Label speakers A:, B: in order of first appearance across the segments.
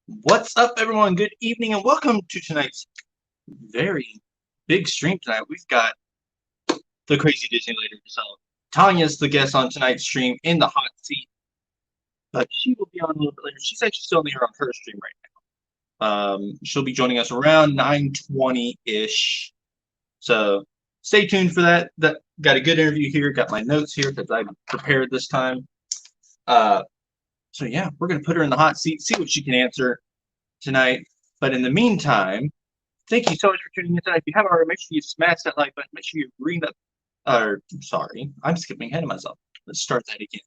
A: What's up, everyone? Good evening, and welcome to tonight's very big stream tonight. We've got the crazy Disney lady herself. Tanya's the guest on tonight's stream in the hot seat, but she will be on a little bit later. She's actually still here on her stream right now. She'll be joining us around 9:20-ish. So stay tuned for that. Got a good interview here. Got my notes here because I prepared this time. Uh, so yeah, we're gonna put her in the hot seat, see what she can answer tonight. But in the meantime, thank you so much for tuning in tonight. If you haven't already, make sure you smash that like button. Make sure you ring that. Sorry, I'm skipping ahead of myself. Let's start that again.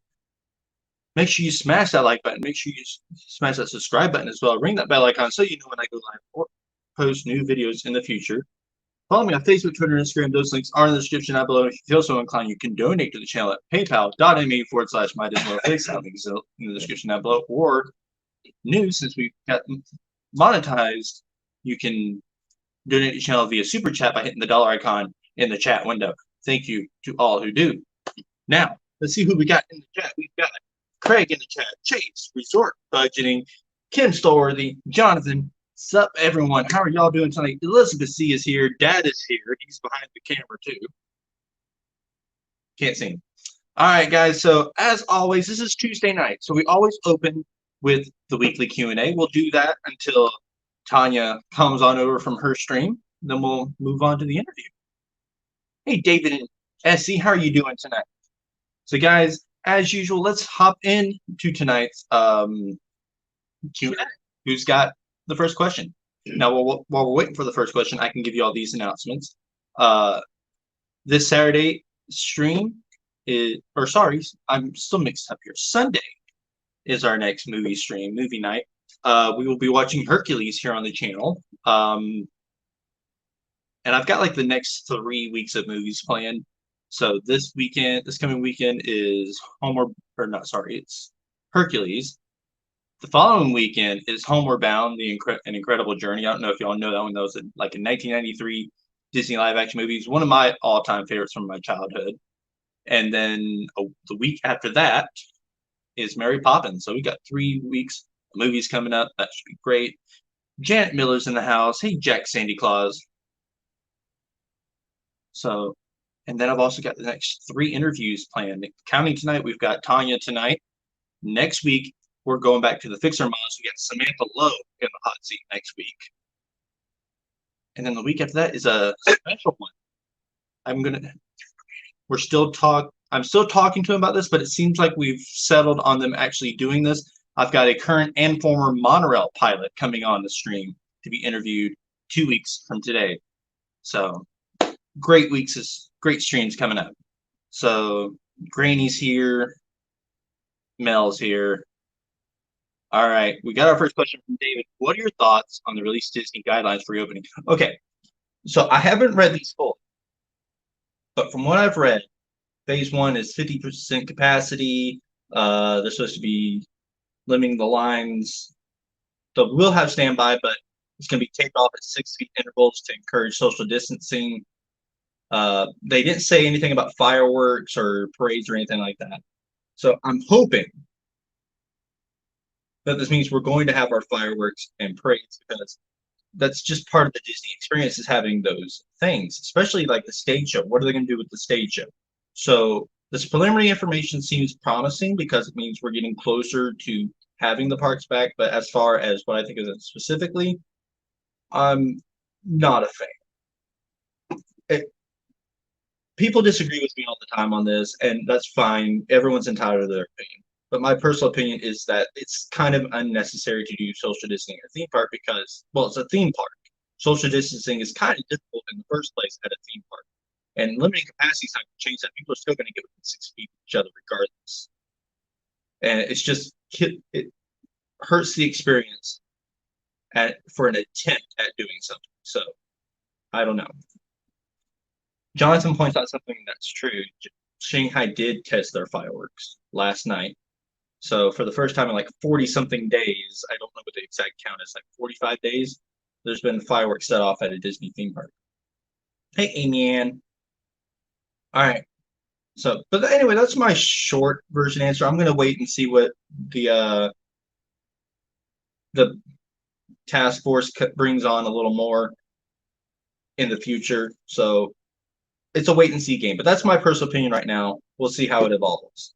A: Make sure you smash that like button. Make sure you smash that subscribe button as well. Ring that bell icon so you know when I go live or post new videos in the future. Follow me on Facebook, Twitter, and Instagram. Those links are in the description down below. If you feel so inclined, you can donate to the channel at paypal.me/MyDisneyWorldFix. That link is in the description down below. Or new, since we've got monetized, you can donate to the channel via Super Chat by hitting the dollar icon in the chat window. Thank you to all who do. Now, let's see who we got in the chat. We've got Craig in the chat, Chase, Resort Budgeting, Kim Stolworthy, Jonathan. Sup, everyone? How are y'all doing tonight? Elizabeth C is here. Dad is here. He's behind the camera, too. Can't see him. All right, guys. So, as always, this is Tuesday night. So, we always open with the weekly Q&A. We'll do that until Tanya comes on over from her stream. Then we'll move on to the interview. Hey, David and Essie, how are you doing tonight? So, guys, as usual, let's hop into tonight's Q&A. Who's got the first question? Now, while we're waiting for the first question, I can give you all these announcements. This Saturday stream I'm still mixed up here. Sunday is our next movie night. We will be watching Hercules here on the channel. And I've got like the next 3 weeks of movies planned. So this coming weekend is it's Hercules. The following weekend is Homeward Bound, An Incredible Journey. I don't know if y'all know that one. That was like a 1993 Disney live action movie. It's one of my all-time favorites from my childhood. And then the week after that is Mary Poppins. So we got 3 weeks of movies coming up. That should be great. Janet Miller's in the house. Hey, Jack Sandy Claus. So, and then I've also got the next 3 interviews planned. Counting tonight, we've got Tanya tonight. Next week, we're going back to the Fixer Moms. We got Samantha Lowe in the hot seat next week. And then the week after that is a special one. I'm still talking to him about this, but it seems like we've settled on them actually doing this. I've got a current and former monorail pilot coming on the stream to be interviewed 2 weeks from today. So great streams coming up. So Granny's here, Mel's here. All right, we got our first question from David. What are your thoughts on the released Disney guidelines for reopening? Okay, so I haven't read these fully, but from what I've read, phase 1 is 50% capacity. They're supposed to be limiting the lines. So we'll have standby, but it's going to be taped off at 6 feet intervals to encourage social distancing. They didn't say anything about fireworks or parades or anything like that. So I'm hoping that this means we're going to have our fireworks and parades, because that's just part of the Disney experience, is having those things, especially like the stage show. What are they going to do with the stage show? So this preliminary information seems promising because it means we're getting closer to having the parks back. But as far as what I think of it specifically, I'm not a fan. People disagree with me all the time on this, and that's fine. Everyone's entitled to their opinion. But my personal opinion is that it's kind of unnecessary to do social distancing at a theme park because, well, it's a theme park. Social distancing is kind of difficult in the first place at a theme park. And limiting capacity is not going to change that. People are still going to get within 6 feet of each other regardless. And it's just, it hurts the experience for an attempt at doing something. So, I don't know. Jonathan points out something that's true. Shanghai did test their fireworks last night. So for the first time in like 40-something days, I don't know what the exact count is, like 45 days, there's been fireworks set off at a Disney theme park. Hey, Amy Ann. All right. So, but anyway, that's my short version answer. I'm going to wait and see what the task force brings on a little more in the future. So it's a wait and see game. But that's my personal opinion right now. We'll see how it evolves.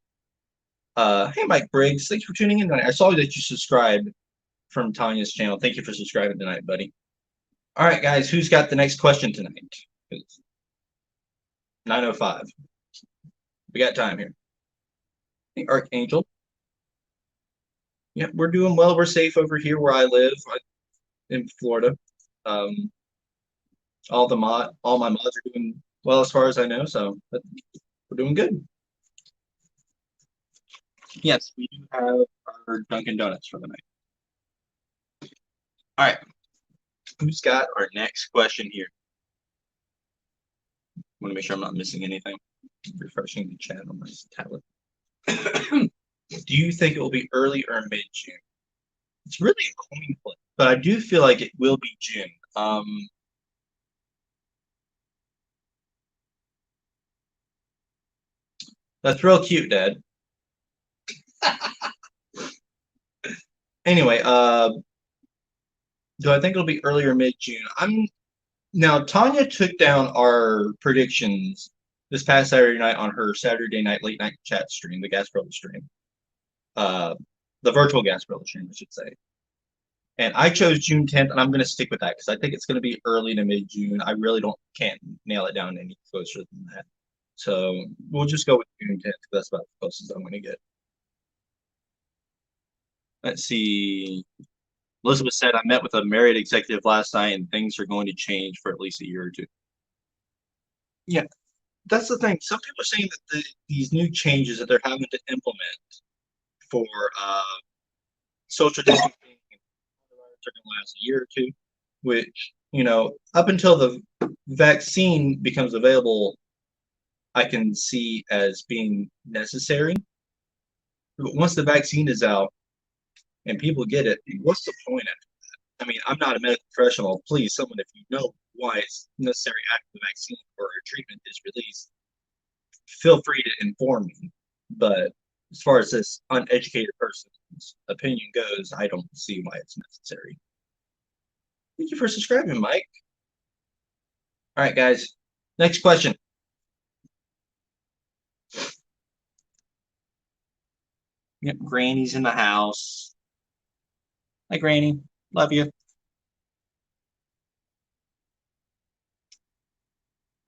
A: Hey, Mike Briggs, thanks for tuning in tonight. I saw that you subscribed from Tanya's channel. Thank you for subscribing tonight, buddy. All right, guys, who's got the next question tonight? 9:05. We got time here. Hey, Archangel. Yeah, we're doing well. We're safe over here where I live in Florida. All my mods are doing well as far as I know, so we're doing good. Yes, we do have our Dunkin' Donuts for the night. All right, who's got our next question here? I want to make sure I'm not missing anything. Refreshing the chat on my tablet. Do you think it will be early or mid-June? It's really a coin flip, but I do feel like it will be June. That's real cute, Dad. Anyway, do I think it'll be early or mid-June? Now Tanya took down our predictions this past Saturday night on her Saturday night late night chat stream, the Gasparilla stream. The virtual Gasparilla stream, I should say. And I chose June 10th, and I'm going to stick with that because I think it's going to be early to mid-June. I really can't nail it down any closer than that. So we'll just go with June 10th because that's about the closest I'm going to get. Let's see. Elizabeth said, I met with a Marriott executive last night, and things are going to change for at least a year or two. Yeah, that's the thing. Some people are saying that these new changes that they're having to implement for social distancing are going to last a year or two, which, up until the vaccine becomes available, I can see as being necessary. But once the vaccine is out and people get it, what's the point after that? I mean, I'm not a medical professional. Please, someone, if you know why it's necessary after the vaccine or a treatment is released, feel free to inform me. But as far as this uneducated person's opinion goes, I don't see why it's necessary. Thank you for subscribing, Mike. All right, guys. Next question. Yep, Granny's in the house. Hi, Granny. Love you.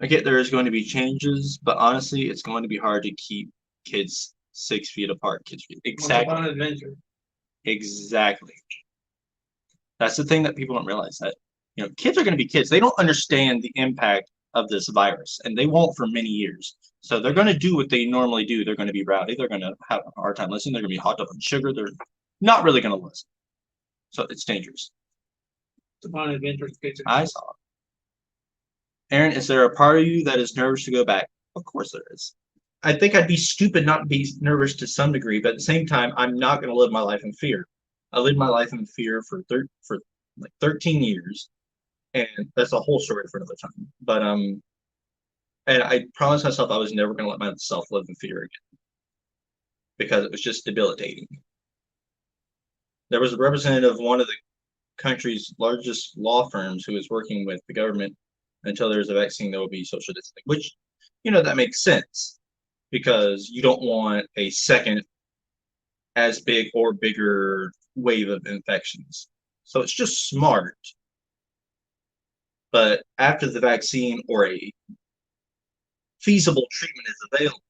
A: I get there is going to be changes, but honestly, it's going to be hard to keep kids 6 feet apart. Exactly. Exactly. That's the thing that people don't realize, that kids are going to be kids. They don't understand the impact of this virus, and they won't for many years. So they're going to do what they normally do. They're going to be rowdy. They're going to have a hard time listening. They're going to be hot up on sugar. They're not really going to listen. So it's dangerous.
B: It's a fun adventure.
A: I saw it. Aaron, is there a part of you that is nervous to go back? Of course there is. I think I'd be stupid not to be nervous to some degree, but at the same time, I'm not going to live my life in fear. I lived my life in fear for like 13 years, and that's a whole story for another time. But and I promised myself I was never going to let myself live in fear again because it was just debilitating. There was a representative of one of the country's largest law firms who was working with the government until there's a vaccine. There will be social distancing, which, that makes sense because you don't want a second as big or bigger wave of infections. So it's just smart. But after the vaccine or a feasible treatment is available,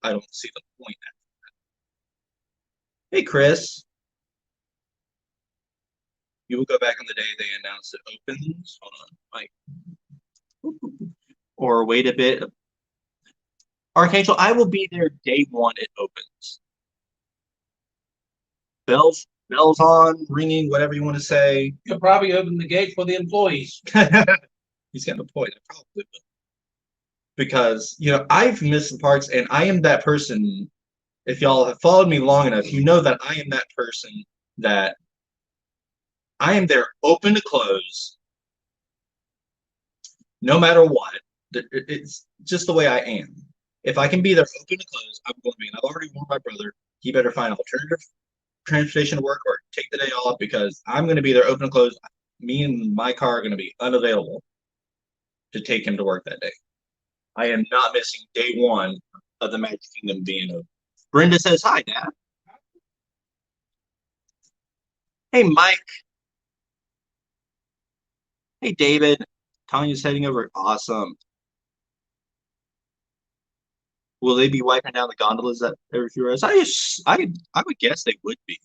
A: I don't see the point after that. Hey, Chris. You will go back on the day they announced it opens. Hold on, Mike. Or wait a bit. Archangel, I will be there day one it opens. Bells on, ringing, whatever you want to say.
B: You'll probably open the gate for the employees.
A: He's got a point. I probably will. Because, I've missed the parks, and I am that person. If y'all have followed me long enough, you know that I am that person that I am there open to close, no matter what. It's just the way I am. If I can be there open to close, I'm going to be. And I've already warned my brother, he better find alternative transportation to work or take the day off because I'm going to be there open and close. Me and my car are going to be unavailable to take him to work that day. I am not missing day one of the Magic Kingdom being open. Brenda says, hi, Dad. Hey, Mike. Hey, David. Tanya's heading over. Awesome. Will they be wiping down the gondolas at every few hours? I would guess they would be.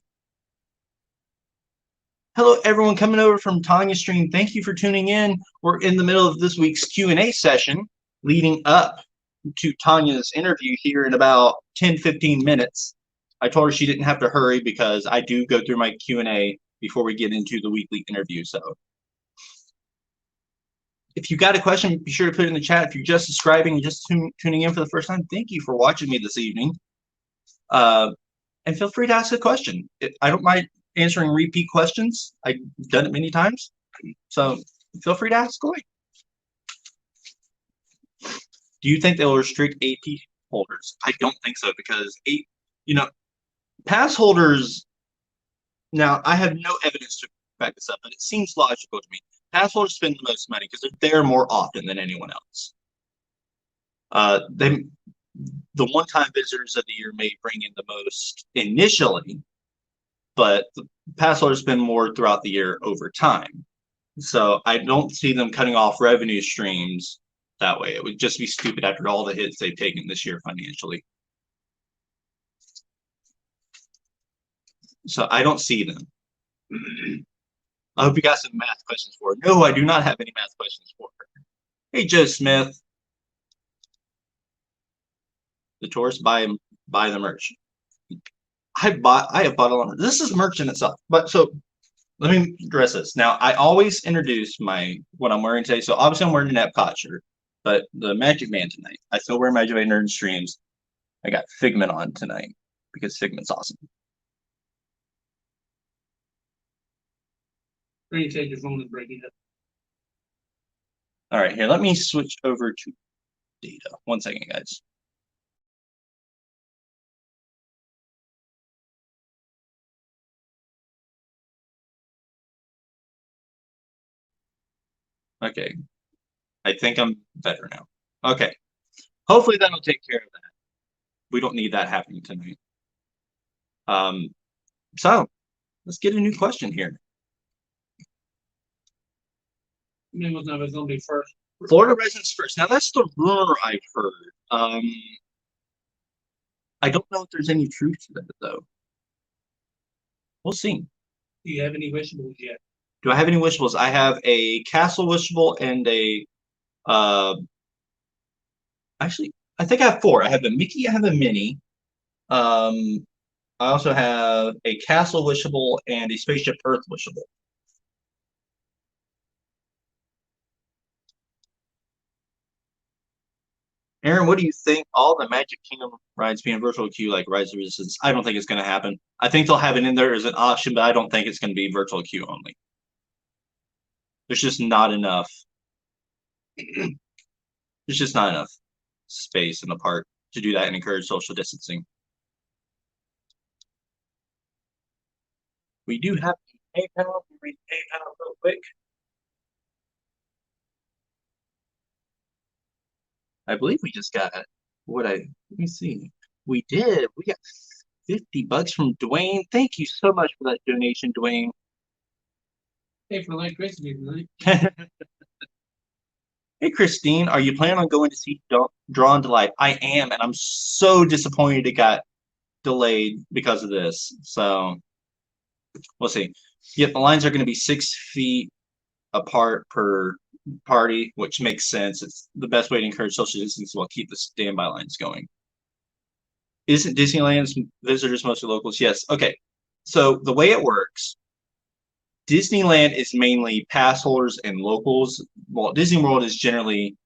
A: Hello, everyone coming over from Tanya's stream. Thank you for tuning in. We're in the middle of this week's Q&A session leading up to Tanya's interview here in about 10-15 minutes. I told her she didn't have to hurry because I do go through my Q&A before we get into the weekly interview. So if you got a question, be sure to put it in the chat. If you're just subscribing and just tuning in for the first time, thank you for watching me this evening. And feel free to ask a question. I don't mind answering repeat questions. I've done it many times. So feel free to ask away. Do you think they'll restrict AP holders? I don't think so because, pass holders, now I have no evidence to back this up, but it seems logical to me. Pass holders spend the most money because they're there more often than anyone else. The one-time visitors of the year may bring in the most initially, but the pass holders spend more throughout the year over time. So I don't see them cutting off revenue streams that way. It would just be stupid after all the hits they've taken this year financially. So I don't see them. I hope you got some math questions for her. No, I do not have any math questions for her. Hey, Joe Smith. The tourists buy the merch. I have bought a lot of this is merch in itself. But so let me address this. Now, I always introduce what I'm wearing today. So obviously I'm wearing an Epcot shirt, but the Magic Man tonight. I still wear Magic Man during streams. I got Figment on tonight because Figment's awesome.
B: Screensaver's only breaking up.
A: All right, here, let me switch over to data. 1 second, guys. Okay, I think I'm better now. Okay, hopefully that'll take care of that. We don't need that happening tonight. So let's get a new question here.
B: Was going to be first.
A: Florida residents first. Now that's the rumor I've heard. I don't know if there's any truth to that though. We'll see.
B: Do you have any wishables yet?
A: Do I have any wishables? I have a castle wishable and a actually I think I have 4. I have the Mickey, I have the Minnie. I also have a castle wishable and a spaceship Earth wishable. Aaron, what do you think? All the Magic Kingdom rides being virtual queue like Rise of Resistance? I don't think it's going to happen. I think they'll have it in there as an option, but I don't think it's going to be virtual queue only. There's just not enough. There's just not enough space in the park to do that and encourage social distancing. We do have PayPal. Read PayPal real quick. I believe we just got let me see. We did. We got $50 from Dwayne. Thank you so much for that donation, Dwayne.
B: Hey, for like Christmas tonight.
A: Hey, Christine, are you planning on going to see Drawn to Life? I am, and I'm so disappointed it got delayed because of this. So we'll see. Yep, the lines are going to be 6 feet apart per party, which makes sense. It's the best way to encourage social distancing while keep the standby lines going. Isn't Disneyland's visitors mostly locals? Yes. Okay. So the way it works, Disneyland is mainly pass holders and locals. Well, Disney World is generally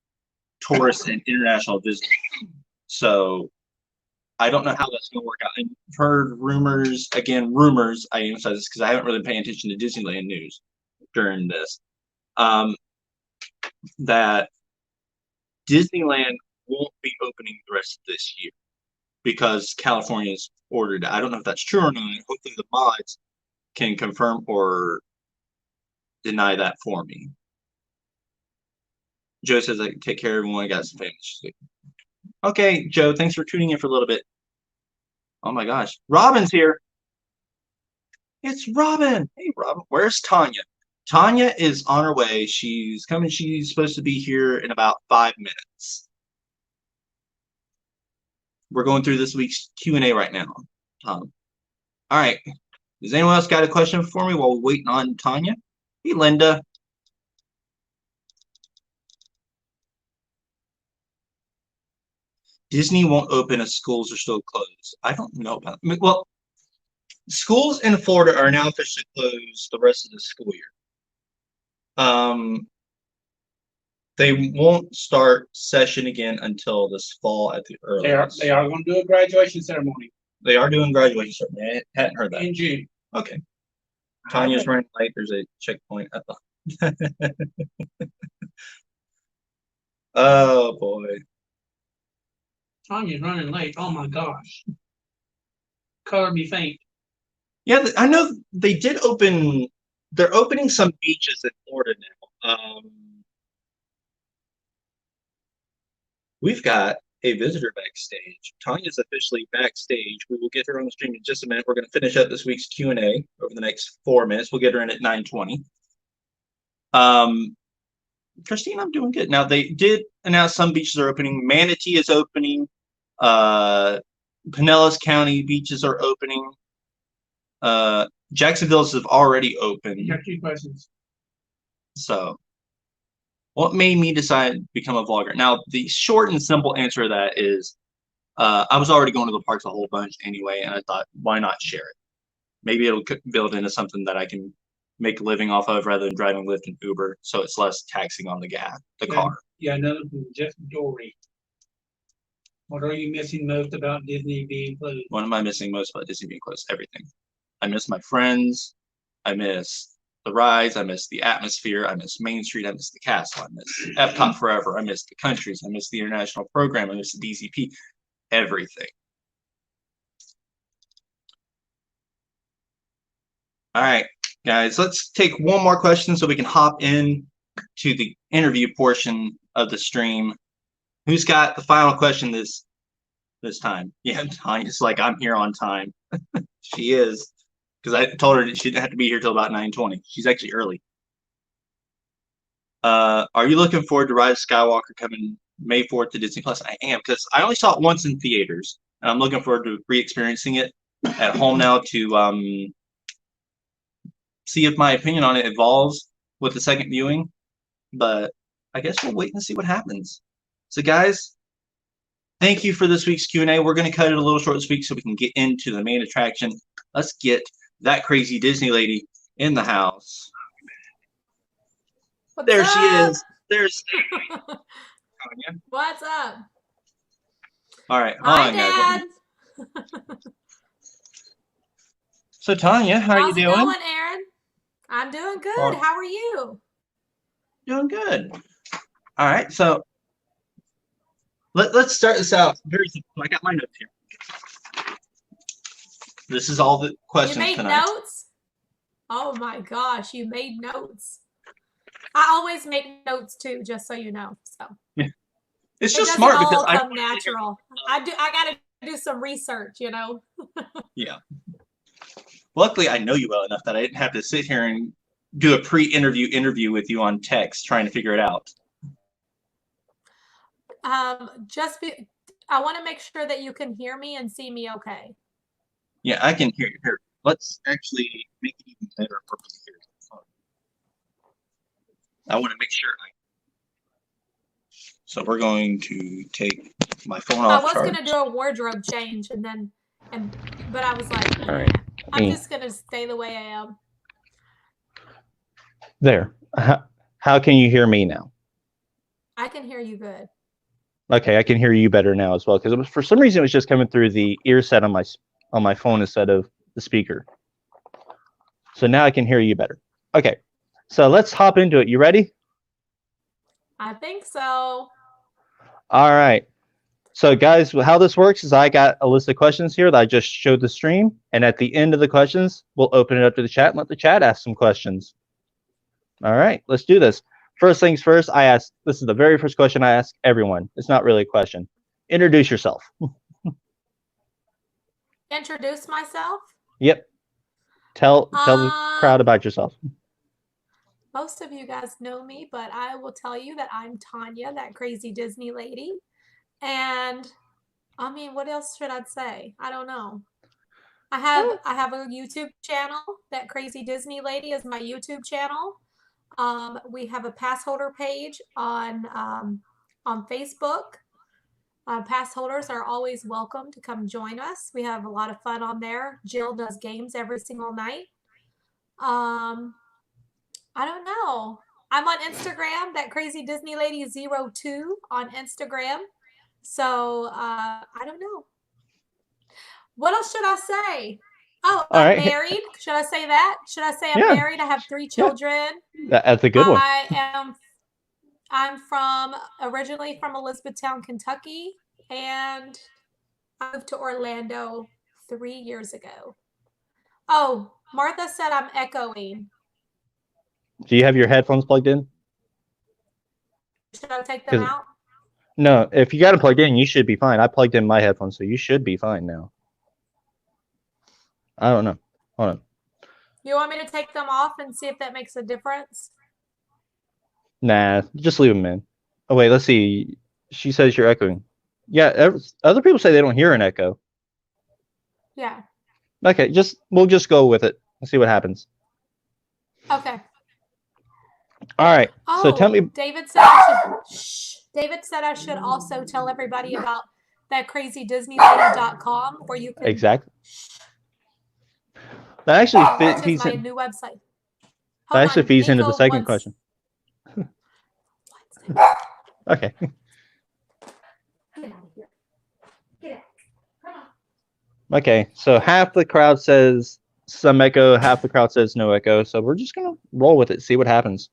A: tourists and international visitors. So I don't know how that's going to work out. I've heard rumors, again, rumors. I emphasize this because I haven't really paid attention to Disneyland news during this. That Disneyland won't be opening the rest of this year because California's ordered. I don't know if that's true or not. Hopefully the mods can confirm or deny that for me. Joe says I can take care of everyone. I got some family. Okay, Joe, thanks for tuning in for a little bit. Oh my gosh. Robin's here. It's Robin. Hey, Robin. Where's Tanya? Tanya is on her way. She's coming. She's supposed to be here in about 5 minutes. We're going through this week's Q&A right now. All right. Does anyone else got a question for me while we're waiting on Tanya? Hey, Linda. Disney won't open as schools are still closed. I don't know about it. Well, schools in Florida are now officially closed the rest of the school year. They won't start session again until this fall at the earliest.
B: They are going to do a graduation ceremony.
A: They are doing graduation ceremony. I hadn't heard that.
B: In June.
A: Okay. Tanya's running late. There's a checkpoint at the. Oh boy.
B: Tanya's running late. Oh my gosh. Color me faint.
A: Yeah, I know they did open. They're opening some beaches in Florida now. We've got a visitor backstage. Tanya's officially backstage. We will get her on the stream in just a minute. We're going to finish up this week's Q&A over the next 4 minutes. We'll get her in at 9:20. Christine, I'm doing good. Now, they did announce some beaches are opening. Manatee is opening. Pinellas County beaches are opening. Jacksonville's have already opened.
B: You got 2 questions.
A: So, what made me decide to become a vlogger? Now, the short and simple answer to that is I was already going to the parks a whole bunch anyway, and I thought, why not share it? Maybe it'll build into something that I can make a living off of rather than driving Lyft and Uber, so it's less taxing on the car.
B: Yeah, another one, Jeff Dory. What are you missing most about Disney being closed?
A: What am I missing most about Disney being closed? Everything. I miss my friends. I miss the rides. I miss the atmosphere. I miss Main Street. I miss the castle. I miss Epcot Forever. I miss the countries. I miss the international program. I miss the DZP. Everything. All right, guys, let's take one more question so we can hop in to the interview portion of the stream. Who's got the final question this time? Yeah, Tanya's like, I'm here on time. She is, because I told her she didn't have to be here till about 9:20. She's actually early. Are you looking forward to Rise of Skywalker coming May 4th to Disney Plus? I am, because I only saw it once in theaters, and I'm looking forward to re-experiencing it at home now to see if my opinion on it evolves with the second viewing. But I guess we'll wait and see what happens. So, guys, thank you for this week's Q&A. We're going to cut it a little short this week so we can get into the main attraction. Let's get that crazy Disney lady in the house.
C: What's
A: There
C: up?
A: she is. There's Tanya.
C: What's up?
A: All right.
C: Hi,
A: Dad.
C: Dad.
A: So, Tanya, how are you
C: How's it
A: doing?
C: going, Aaron? I'm doing good.
A: Well,
C: How are you?
A: Doing good. All right. So, let's start this out very simple. I got my notes here. This is all the questions
C: You made
A: tonight.
C: notes? Oh my gosh, you made notes. I always make notes too, just so you know. So
A: It's
C: it
A: just
C: doesn't
A: smart
C: all
A: because
C: come natural. I gotta do some research, you know.
A: Yeah. Luckily, I know you well enough that I didn't have to sit here and do a pre-interview interview with you on text trying to figure it out.
C: I want to make sure that you can hear me and see me okay.
A: Yeah, I can hear you. Here, let's actually make it even better for me to hear you. I want to make sure So we're going to take my phone off.
C: I was going to do a wardrobe change but I was like,
D: All right.
C: I'm just going to stay the way I am.
D: There. How can you hear me now?
C: I can hear you good.
D: Okay, I can hear you better now as well, because for some reason it was just coming through the ear set on my phone instead of the speaker. So now I can hear you better. Okay, so let's hop into it. You ready?
C: I think so.
D: All right. So guys, how this works is I got a list of questions here that I just showed the stream, and at the end of the questions, we'll open it up to the chat and let the chat ask some questions. All right, let's do this. First things first, this is the very first question I ask everyone. It's not really a question. Introduce yourself.
C: Introduce myself.
D: Yep. Tell the crowd about yourself.
C: Most of you guys know me, but I will tell you that I'm Tanya, that crazy Disney lady. And I mean, what else should I say? I don't know. I have a YouTube channel. That crazy Disney lady is my YouTube channel. We have a pass holder page on Facebook. Pass holders are always welcome to come join us. We have a lot of fun on there. Jill does games every single night. I don't know. I'm on Instagram, that crazy Disney lady 02 on Instagram. So I don't know. What else should I say? Oh, I'm married. Should I say that? Should I say I'm married? I have 3 children.
D: That's a good one.
C: I'm originally from Elizabethtown, Kentucky, and I moved to Orlando 3 years ago. Oh, Martha said I'm echoing.
D: Do you have your headphones plugged in?
C: Should I take them out?
D: No, if you got it plugged in, you should be fine. I plugged in my headphones, so you should be fine now. I don't know. Hold on.
C: You want me to take them off and see if that makes a difference?
D: Nah, just leave them in. Oh, wait, let's see. She says you're echoing. Yeah, other people say they don't hear an echo.
C: Yeah.
D: Okay, we'll just go with it and see what happens.
C: Okay.
D: All right.
C: Oh,
D: so tell me.
C: David said I should also tell everybody about that crazydisneylady.com where you can.
D: Exactly. That actually
C: feeds my new website.
D: That actually feeds into the second question. Okay.
C: Get out of here. Get out. Come on.
D: Okay, so half the crowd says some echo, half the crowd says no echo. So we're just gonna roll with it, see what happens.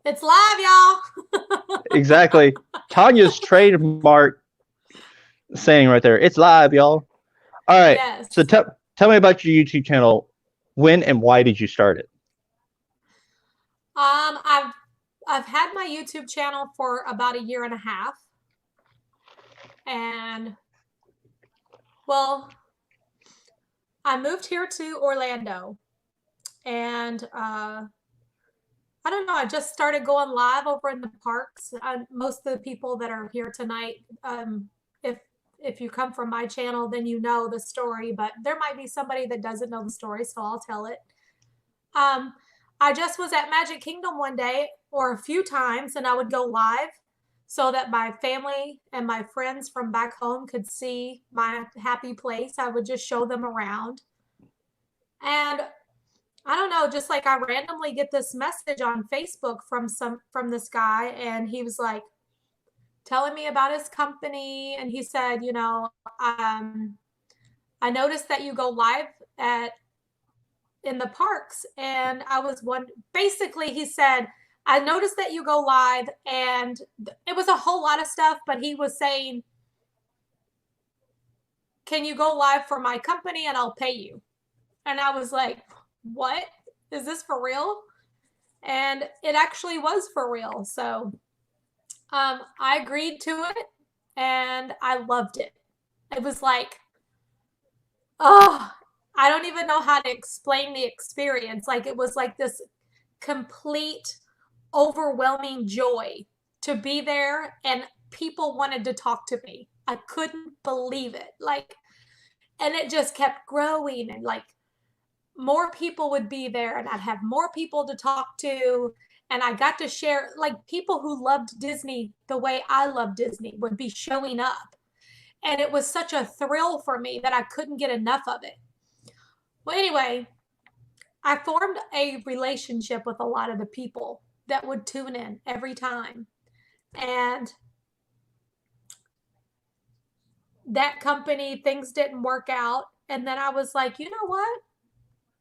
C: It's live, y'all.
D: Exactly. Tanya's trademark saying right there. It's live, y'all. All right.
C: Yes.
D: So tell me about your YouTube channel. When and why did you start it?
C: I've had my YouTube channel for about 1.5 years. And well, I moved here to Orlando, and I don't know, I just started going live over in the parks. Most of the people that are here tonight, if you come from my channel, then you know the story, but there might be somebody that doesn't know the story, so I'll tell it. I just was at Magic Kingdom one day, or a few times, and I would go live so that my family and my friends from back home could see my happy place. I would just show them around. And I don't know, just like I randomly get this message on Facebook from this guy, and he was like telling me about his company, and he said, you know, I noticed that you go live in the parks, and I was basically he said, I noticed that you go live, and it was a whole lot of stuff, but he was saying, can you go live for my company and I'll pay you? And I was like, what? Is this for real? And it actually was for real. So I agreed to it, and I loved it. It was like, oh, I don't even know how to explain the experience. Like, it was like this complete, overwhelming joy to be there, and people wanted to talk to me. I couldn't believe it. Like, and it just kept growing, and like more people would be there, and I'd have more people to talk to, and I got to share, like, people who loved Disney the way I love Disney would be showing up. And it was such a thrill for me that I couldn't get enough of it. Well, anyway, I formed a relationship with a lot of the people that would tune in every time. And that company, things didn't work out. And then I was like, you know what?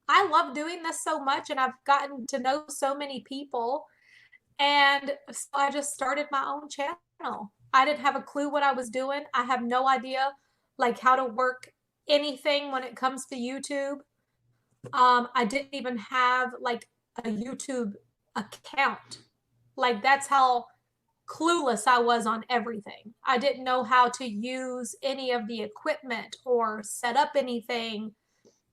C: I love doing this so much, and I've gotten to know so many people. And so I just started my own channel. I didn't have a clue what I was doing. I have no idea like how to work anything when it comes to YouTube. I didn't even have like a YouTube account. Like that's how clueless I was on everything. I didn't know how to use any of the equipment or set up anything.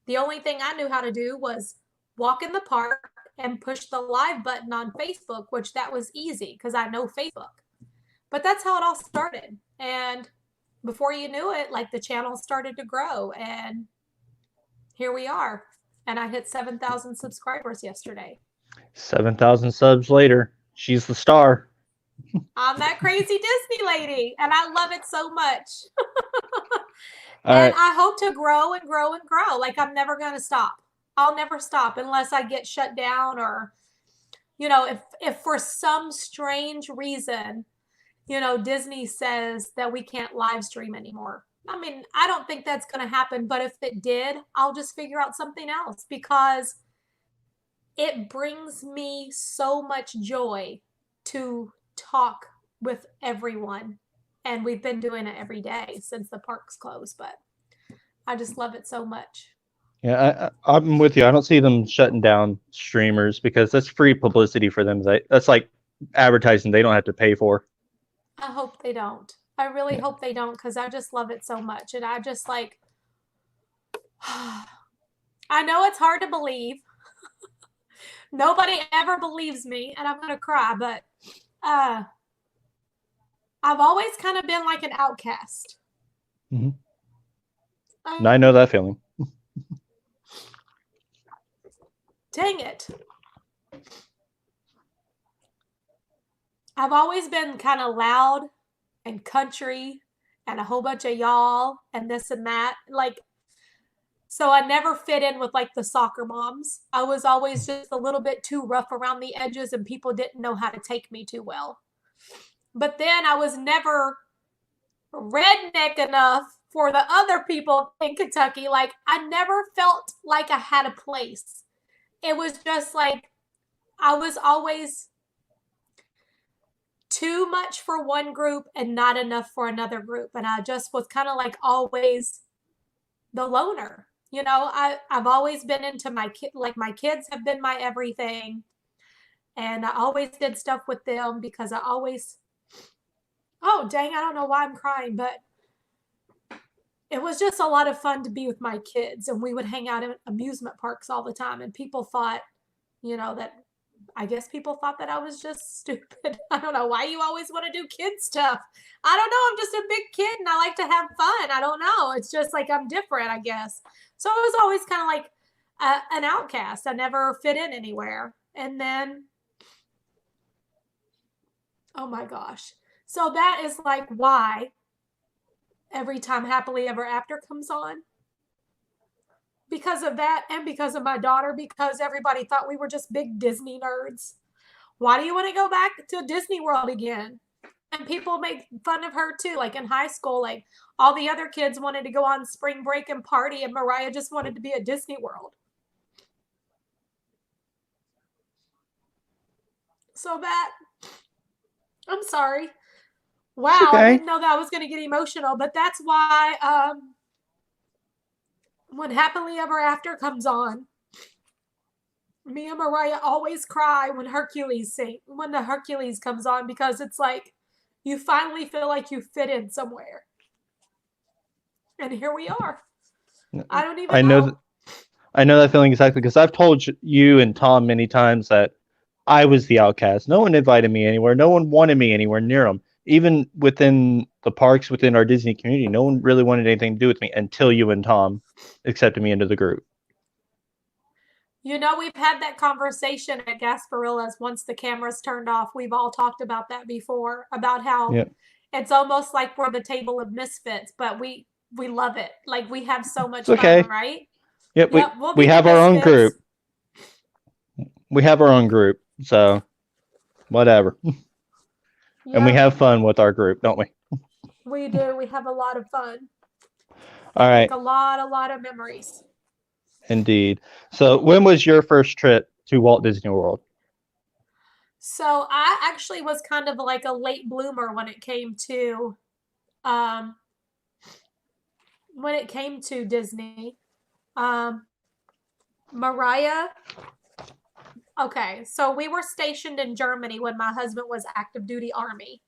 C: The only thing I knew how to do was walk in the park and push the live button on Facebook, which that was easy because I know Facebook. But that's how it all started. And before you knew it, like the channel started to grow and here we are. And I hit 7,000 subscribers yesterday.
D: 7,000 subs later, she's the star.
C: I'm that crazy Disney lady and I love it so much.
D: All
C: And
D: right.
C: I hope to grow and grow and grow. Like I'm never going to stop. I'll never stop unless I get shut down or, you know, if for some strange reason, you know, Disney says that we can't live stream anymore. I mean, I don't think that's going to happen, but if it did, I'll just figure out something else because it brings me so much joy to talk with everyone. And we've been doing it every day since the park's closed, but I just love it so much.
D: Yeah, I'm with you. I don't see them shutting down streamers because that's free publicity for them. That's like advertising they don't have to pay for.
C: I hope they don't. I really hope they don't because I just love it so much. And I just like, I know it's hard to believe. Nobody ever believes me and I'm going to cry, but I've always kind of been like an outcast.
D: Mm-hmm. And I know that feeling.
C: Dang it. I've always been kind of loud and country and a whole bunch of y'all and this and that. Like, so I never fit in with like the soccer moms. I was always just a little bit too rough around the edges and people didn't know how to take me too well. But then I was never redneck enough for the other people in Kentucky. Like, I never felt like I had a place. It was just like I was always too much for one group and not enough for another group. And I just was kind of like always the loner. You know, I've always been into my kid, like my kids have been my everything. And I always did stuff with them because I always, oh, dang, I don't know why I'm crying, but it was just a lot of fun to be with my kids. And we would hang out in amusement parks all the time. And people thought, you know, that I guess people thought that I was just stupid. I don't know why you always want to do kid stuff. I don't know. I'm just a big kid and I like to have fun. I don't know. It's just like I'm different, I guess. So it was always kind of like an outcast. I never fit in anywhere. And then, oh my gosh. So that is like why every time Happily Ever After comes on, because of that and because of my daughter, because everybody thought we were just big Disney nerds. Why do you want to go back to Disney World again? And people make fun of her too. Like in high school, like all the other kids wanted to go on spring break and party and Mariah just wanted to be at Disney World. So that, I'm sorry. Wow,
D: okay.
C: I didn't know that I was going to get emotional, but that's why when Happily Ever After comes on, me and Mariah always cry when the Hercules comes on, because it's like you finally feel like you fit in somewhere. And here we are. I don't even know.
D: I know that feeling exactly because I've told you and Tom many times that I was the outcast. No one invited me anywhere. No one wanted me anywhere near them. Even within the parks, within our Disney community, no one really wanted anything to do with me until you and Tom accepted me into the group.
C: You know, we've had that conversation at Gasparilla's once the cameras turned off. We've all talked about that before, about how it's almost like we're the table of misfits, but we love it. Like we have so much fun, right?
D: Yep, we have our own group. We have our own group, so whatever. And we have fun with our group, don't we?
C: We do. We have a lot of fun.
D: All right.
C: Like a lot of memories.
D: Indeed. So when was your first trip to Walt Disney World?
C: So I actually was kind of like a late bloomer um when it came to Disney. Mariah, okay, so we were stationed in Germany when my husband was active duty Army.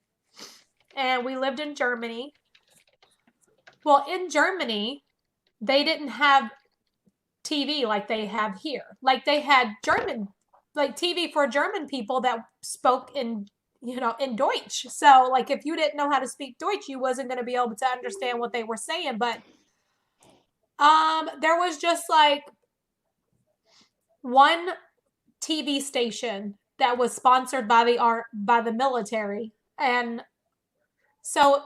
C: And we lived in Germany. Well, in Germany, they didn't have TV like they have here. Like they had German, like TV for German people that spoke in, in Deutsch. So like if you didn't know how to speak Deutsch, you wasn't going to be able to understand what they were saying. But there was just like one TV station that was sponsored by the military. And so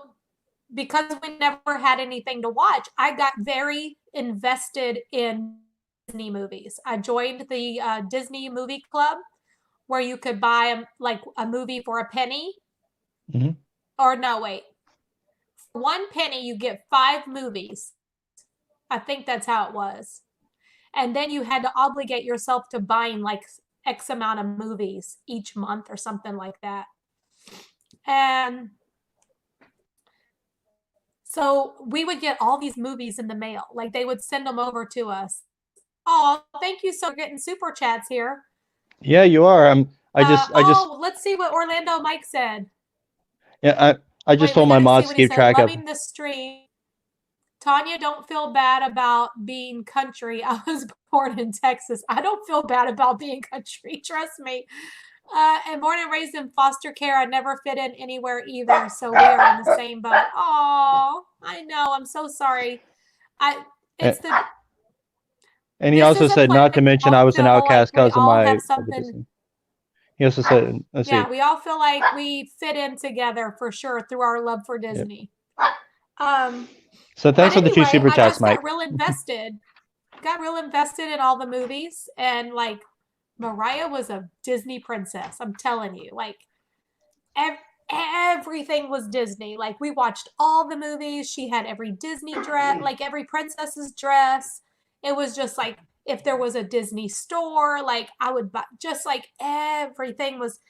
C: because we never had anything to watch, I got very invested in Disney movies. I joined the Disney movie club where you could buy like a movie for a penny.
D: Mm-hmm.
C: Or no, wait. For 1 penny, you get 5 movies. I think that's how it was. And then you had to obligate yourself to buying like X amount of movies each month or something like that. And so we would get all these movies in the mail. Like they would send them over to us. Oh, thank you so much for getting super chats here.
D: Yeah, you are.
C: Let's see what Orlando Mike said.
D: Yeah, I just told my mods to keep track of.
C: Loving the stream. Tanya, don't feel bad about being country. I was born in Texas. I don't feel bad about being country. Trust me. And born and raised in foster care. I never fit in anywhere either. So we are in the same boat. Oh, I know. I'm so sorry.
D: And he also said not to mention I was an outcast because of my. He also said, let's see.
C: We all feel like we fit in together for sure through our love for Disney. Yep.
D: So thanks for the 2 super chats, Mike.
C: Got real invested in all the movies, and like Mariah was a Disney princess. I'm telling you, like everything was Disney. Like we watched all the movies. She had every Disney dress, like every princess's dress. It was just like if there was a Disney store, like I would buy. Just like everything was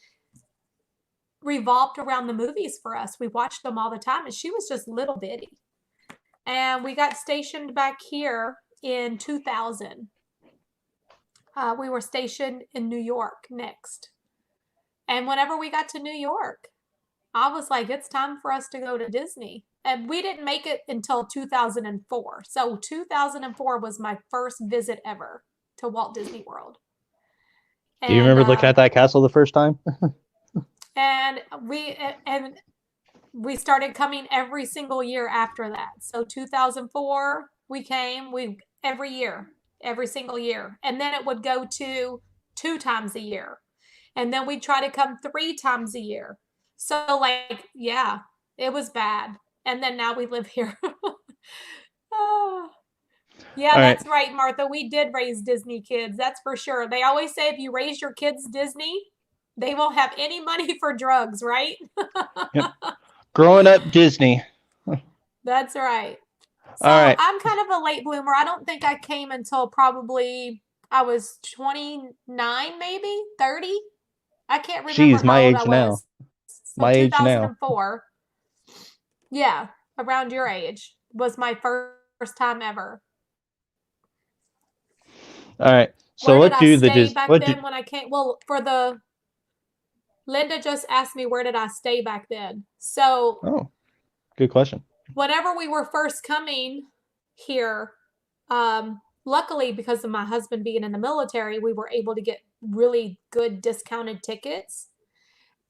C: revolved around the movies for us. We watched them all the time, and she was just little bitty. And we got stationed back here in 2000. We were stationed in New York next. And whenever we got to New York, I was like, it's time for us to go to Disney. And we didn't make it until 2004. So 2004 was my first visit ever to Walt Disney World.
D: Do you remember looking at that castle the first time?
C: And we started coming every single year after that. So 2004, we came every year, every single year. And then it would go to 2 times a year. And then we'd try to come 3 times a year. So like, yeah, it was bad. And then now we live here. Oh. Yeah, that's right, Martha. We did raise Disney kids. That's for sure. They always say if you raise your kids Disney, they won't have any money for drugs, right?
D: Yep. Growing up Disney.
C: That's right. So
D: all right.
C: I'm kind of a late bloomer. I don't think I came until probably I was 29, maybe 30. I can't remember.
D: Jeez, my age
C: now.
D: So my age now.
C: 2004. Yeah, around your age was my first time ever.
D: All right. So what do the Disney
C: back then when I came? Well, Linda just asked me where did I stay back then. So,
D: oh, good question.
C: Whenever we were first coming here, luckily because of my husband being in the military, we were able to get really good discounted tickets,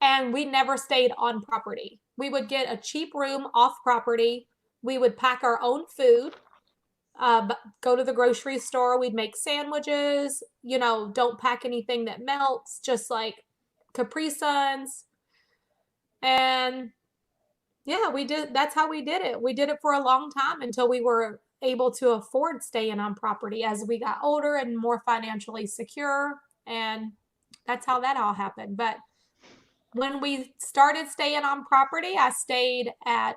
C: and we never stayed on property. We would get a cheap room off property. We would pack our own food. Go to the grocery store. We'd make sandwiches. Don't pack anything that melts. Just like Capri Suns. And yeah, we did. That's how we did it. We did it for a long time until we were able to afford staying on property as we got older and more financially secure. And that's how that all happened. But when we started staying on property, I stayed at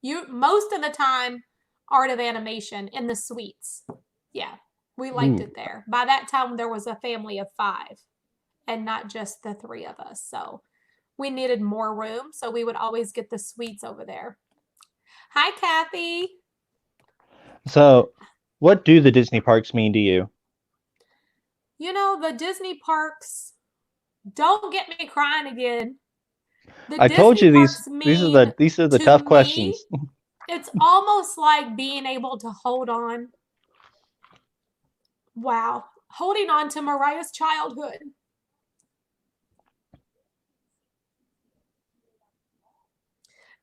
C: most of the time Art of Animation in the suites. Yeah, we liked it there. By that time, there was a family of 5. and not just the three of us. So we needed more room. So we would always get the suites over there. Hi, Kathy.
D: So, what do the Disney parks mean to you?
C: You know, the Disney parks, don't get me crying again. The
D: I told you
C: Disney
D: these
C: parks
D: these are the
C: to
D: tough
C: me,
D: questions.
C: it's almost like being able to hold on. Wow. Holding on to Mariah's childhood.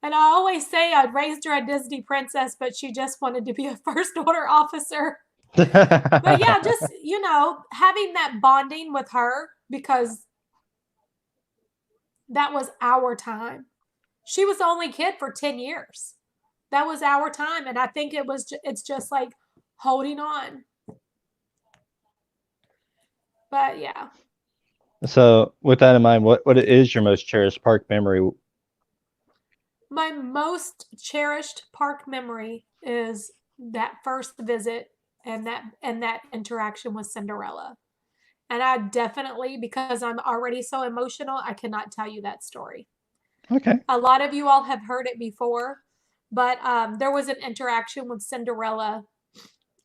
C: And I always say I'd raised her a Disney princess, but she just wanted to be a first order officer. But yeah, just, you know, having that bonding with her, because that was our time. She was the only kid for 10 years. That was our time. And I think it's just like holding on. But yeah.
D: So, with that in mind, what is your most cherished park memory?
C: My most cherished park memory is that first visit and that interaction with Cinderella. And I definitely, because I'm already so emotional, I cannot tell you that story.
D: Okay.
C: A lot of you all have heard it before, but there was an interaction with Cinderella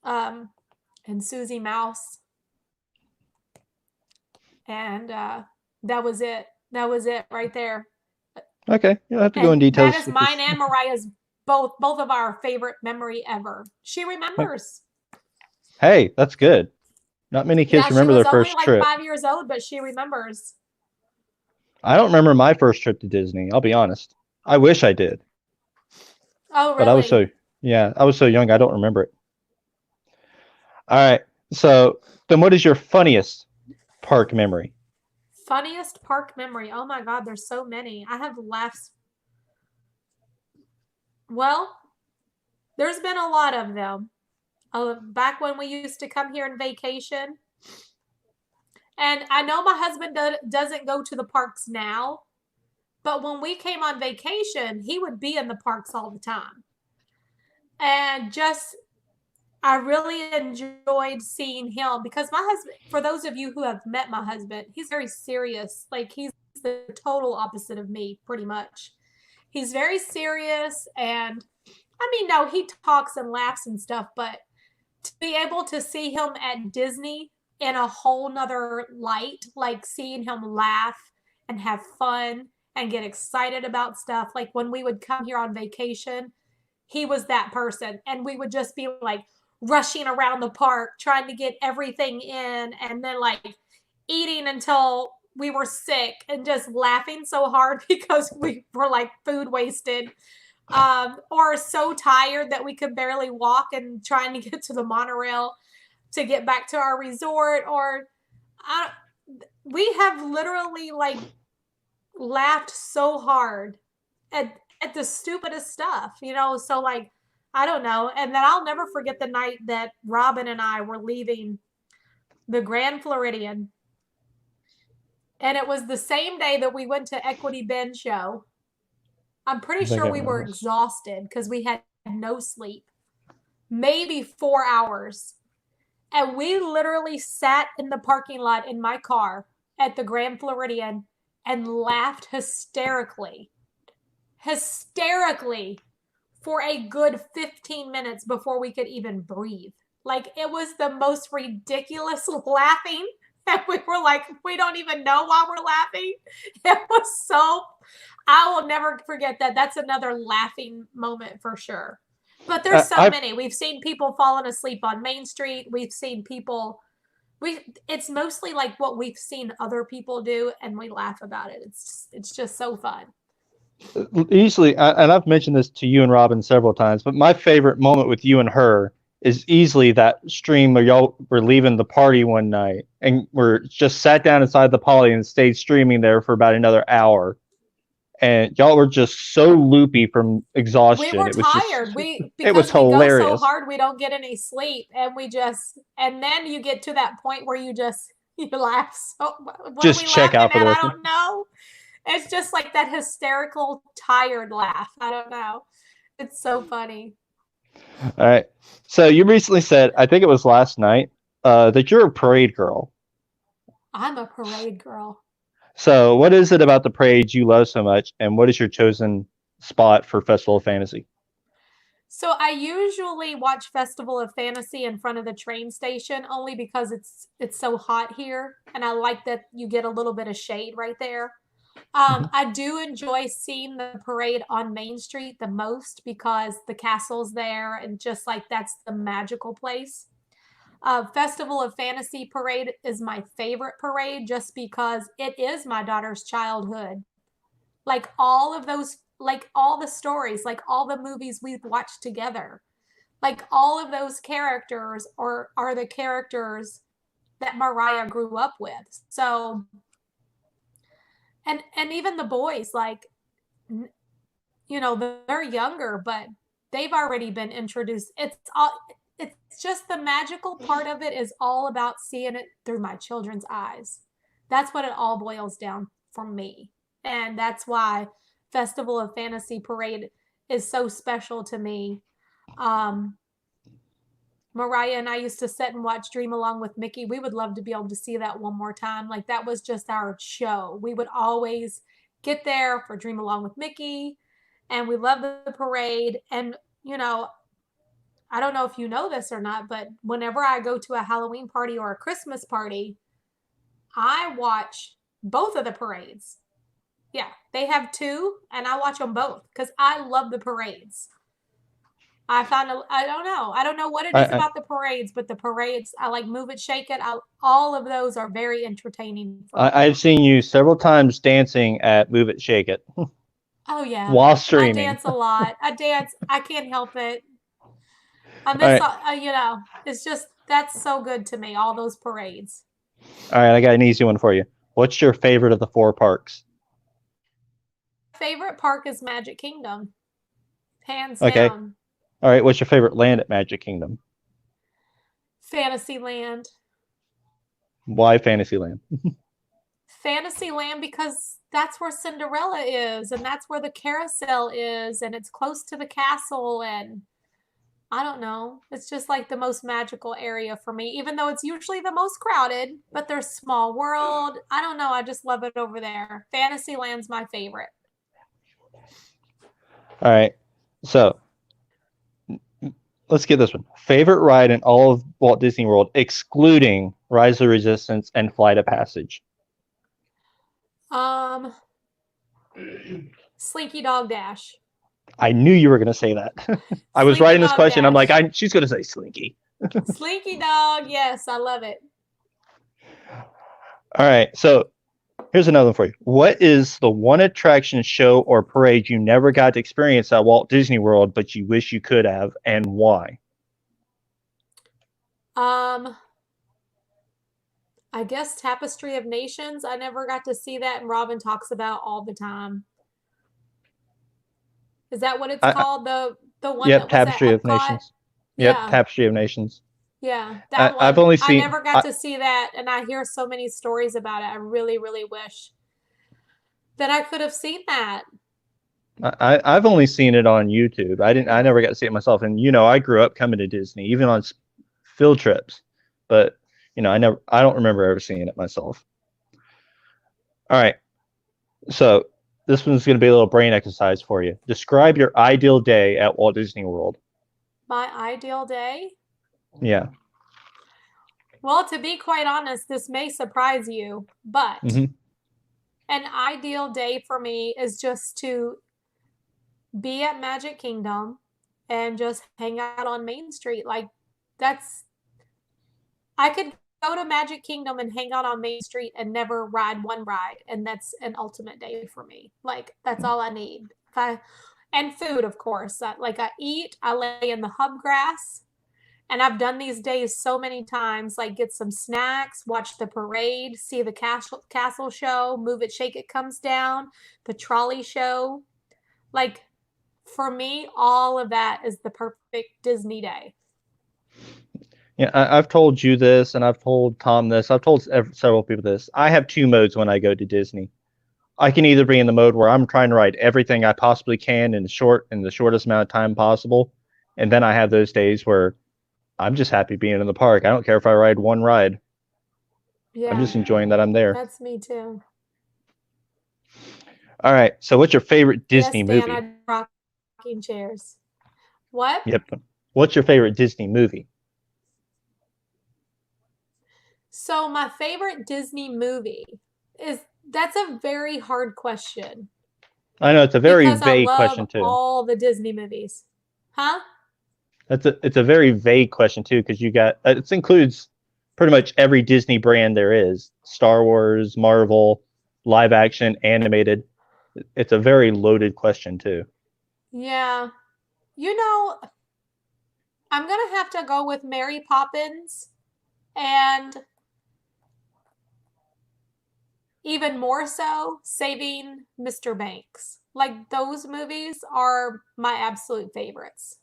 C: and Susie Mouse. And that was it. That was it right there.
D: Okay. You don't have to go in details.
C: That is mine and Mariah's both of our favorite memory ever. She remembers.
D: Hey, that's good. Not many kids remember their first
C: She was only
D: trip.
C: like 5 years old, but she remembers.
D: I don't remember my first trip to Disney. I'll be honest. I wish I did.
C: Oh, really?
D: But I was so young. I don't remember it. All right. So then, what is your funniest park memory?
C: Funniest park memory. Oh my God, there's so many. I have laughs. Well, there's been a lot of them. Back when we used to come here on vacation. And I know my husband doesn't go to the parks now, but when we came on vacation, he would be in the parks all the time. And I really enjoyed seeing him because my husband, for those of you who have met my husband, he's very serious. Like, he's the total opposite of me, pretty much. He's very serious, and I mean, no, he talks and laughs and stuff, but to be able to see him at Disney in a whole nother light, like seeing him laugh and have fun and get excited about stuff. Like when we would come here on vacation, he was that person. And we would just be like rushing around the park, trying to get everything in, and then like eating until we were sick and just laughing so hard because we were like food wasted. Or so tired that we could barely walk and trying to get to the monorail to get back to our resort. We have literally like laughed so hard at the stupidest stuff, you know? So like, I don't know. And then I'll never forget the night that Robin and I were leaving the Grand Floridian. And it was the same day that we went to Equity Bend show. I'm pretty sure we were exhausted because we had no sleep, maybe 4 hours. And we literally sat in the parking lot in my car at the Grand Floridian and laughed hysterically for a good 15 minutes before we could even breathe. Like, it was the most ridiculous laughing. And we were like, we don't even know why we're laughing. It was so, I will never forget that. That's another laughing moment for sure. But there's so many. We've seen people falling asleep on Main Street. We've seen people, it's mostly like what we've seen other people do, and we laugh about it. It's just so fun.
D: Easily, and I've mentioned this to you and Robin several times, but my favorite moment with you and her is easily that stream where y'all were leaving the party one night and we're just sat down inside the poly and stayed streaming there for about another hour. And y'all were just so loopy from exhaustion.
C: We were tired.
D: It was hilarious.
C: Go so hard we don't get any sleep, and then you get to that point where you laugh. So what
D: just check out for the rest.
C: I don't know. It's just like that hysterical, tired laugh. I don't know. It's so funny.
D: All right. So you recently said, I think it was last night, that you're a parade girl.
C: I'm a parade girl.
D: So, what is it about the parades you love so much, and what is your chosen spot for Festival of Fantasy?
C: So I usually watch Festival of Fantasy in front of the train station only because it's so hot here and I like that you get a little bit of shade right there.
D: Mhm.
C: I do enjoy seeing the parade on Main Street the most because the castle's there and just like that's the magical place. Festival of Fantasy parade is my favorite parade just because it is my daughter's childhood. Like all of those, like all the stories, like all the movies we've watched together, like all of those characters are the characters that Mariah grew up with. So, and even the boys, like you know, they're younger, but they've already been introduced. It's just the magical part of it is all about seeing it through my children's eyes. That's what it all boils down for me. And that's why Festival of Fantasy Parade is so special to me. Um, Mariah and I used to sit and watch Dream Along with Mickey. We would love to be able to see that one more time. Like that was just our show. We would always get there for Dream Along with Mickey, and we love the parade. And you know, I don't know if you know this or not, but whenever I go to a Halloween party or a Christmas party, I watch both of the parades. Yeah, they have two, and I watch them both because I love the parades. I don't know what it is
D: I
C: about the parades, but the parades, I like Move It, Shake It. All of those are very entertaining for me.
D: I've seen you several times dancing at Move It, Shake It
C: Oh yeah,
D: while
C: I
D: streaming.
C: dance a lot. I dance. I can't help it. I
D: All
C: miss,
D: right,
C: you know, it's just that's so good to me. All those parades.
D: all right. I got an easy one for you. What's your favorite of the four parks?
C: Favorite park is Magic Kingdom, hands
D: Okay.
C: down.
D: All right. What's your favorite land at Magic Kingdom?
C: Fantasyland.
D: Why Fantasyland?
C: Fantasyland because that's where Cinderella is and that's where the carousel is and it's close to the castle and I don't know. It's just like the most magical area for me, even though it's usually the most crowded, but there's small world. I don't know. I just love it over there. Fantasyland's my favorite.
D: All right. So let's get this one. Favorite ride in all of Walt Disney World, excluding Rise of the Resistance and Flight of Passage.
C: Um, Slinky Dog Dash.
D: I knew you were going to say that. I was
C: Slinky
D: writing this
C: Dog
D: question. I'm
C: Dash.
D: like, she's going to say Slinky.
C: Slinky Dog. Yes, I love it.
D: All right. So here's another one for you. What is the one attraction, show, or parade you never got to experience at Walt Disney World, but you wish you could have, and why?
C: I guess Tapestry of Nations. I never got to see that, and Robin talks about all the time. Is that what it's called? The one
D: Yep,
C: that was at
D: Tapestry of
C: Epcot?
D: Nations. Yep,
C: Yeah,
D: Tapestry of Nations.
C: yeah, that
D: I've
C: one.
D: only
C: I
D: seen.
C: never got to see that, and I hear so many stories about it. I really, really wish that I could have seen that.
D: I've only seen it on YouTube. I never got to see it myself. And I grew up coming to Disney, even on field trips. But I don't remember ever seeing it myself. All right. So this one's going to be a little brain exercise for you. Describe your ideal day at Walt Disney World.
C: My ideal day?
D: Yeah.
C: Well, to be quite honest, this may surprise you, but
D: Mhm.
C: an ideal day for me is just to be at Magic Kingdom and just hang out on Main Street. Like that's I could go to Magic Kingdom and hang out on Main Street and never ride one ride, and that's an ultimate day for me. Like that's all I need. And food, of course. I eat, I lay in the hub grass, and I've done these days so many times. Like get some snacks, watch the parade, see the castle show, Move It, Shake It comes down, the trolley show. Like for me, all of that is the perfect Disney day.
D: Yeah, I've told you this, and I've told Tom this. I've told several people this. I have two modes when I go to Disney. I can either be in the mode where I'm trying to ride everything I possibly can in the shortest amount of time possible, and then I have those days where I'm just happy being in the park. I don't care if I ride one ride.
C: Yeah.
D: I'm just enjoying that I'm there.
C: That's me too.
D: All right. So what's your favorite Disney
C: yes,
D: movie?
C: Dan, I rocking chairs. What?
D: Yep. What's your favorite Disney movie?
C: So my favorite Disney movie that's a very hard question.
D: I know it's a very
C: Because I
D: vague
C: love
D: question too.
C: all the Disney movies. Huh?
D: It's a very vague question too, because you got it includes pretty much every Disney brand there is: Star Wars, Marvel, live action, animated. It's a very loaded question too.
C: Yeah. You know, I'm gonna have to go with Mary Poppins and even more so Saving Mr. Banks. Like those movies are my absolute favorites.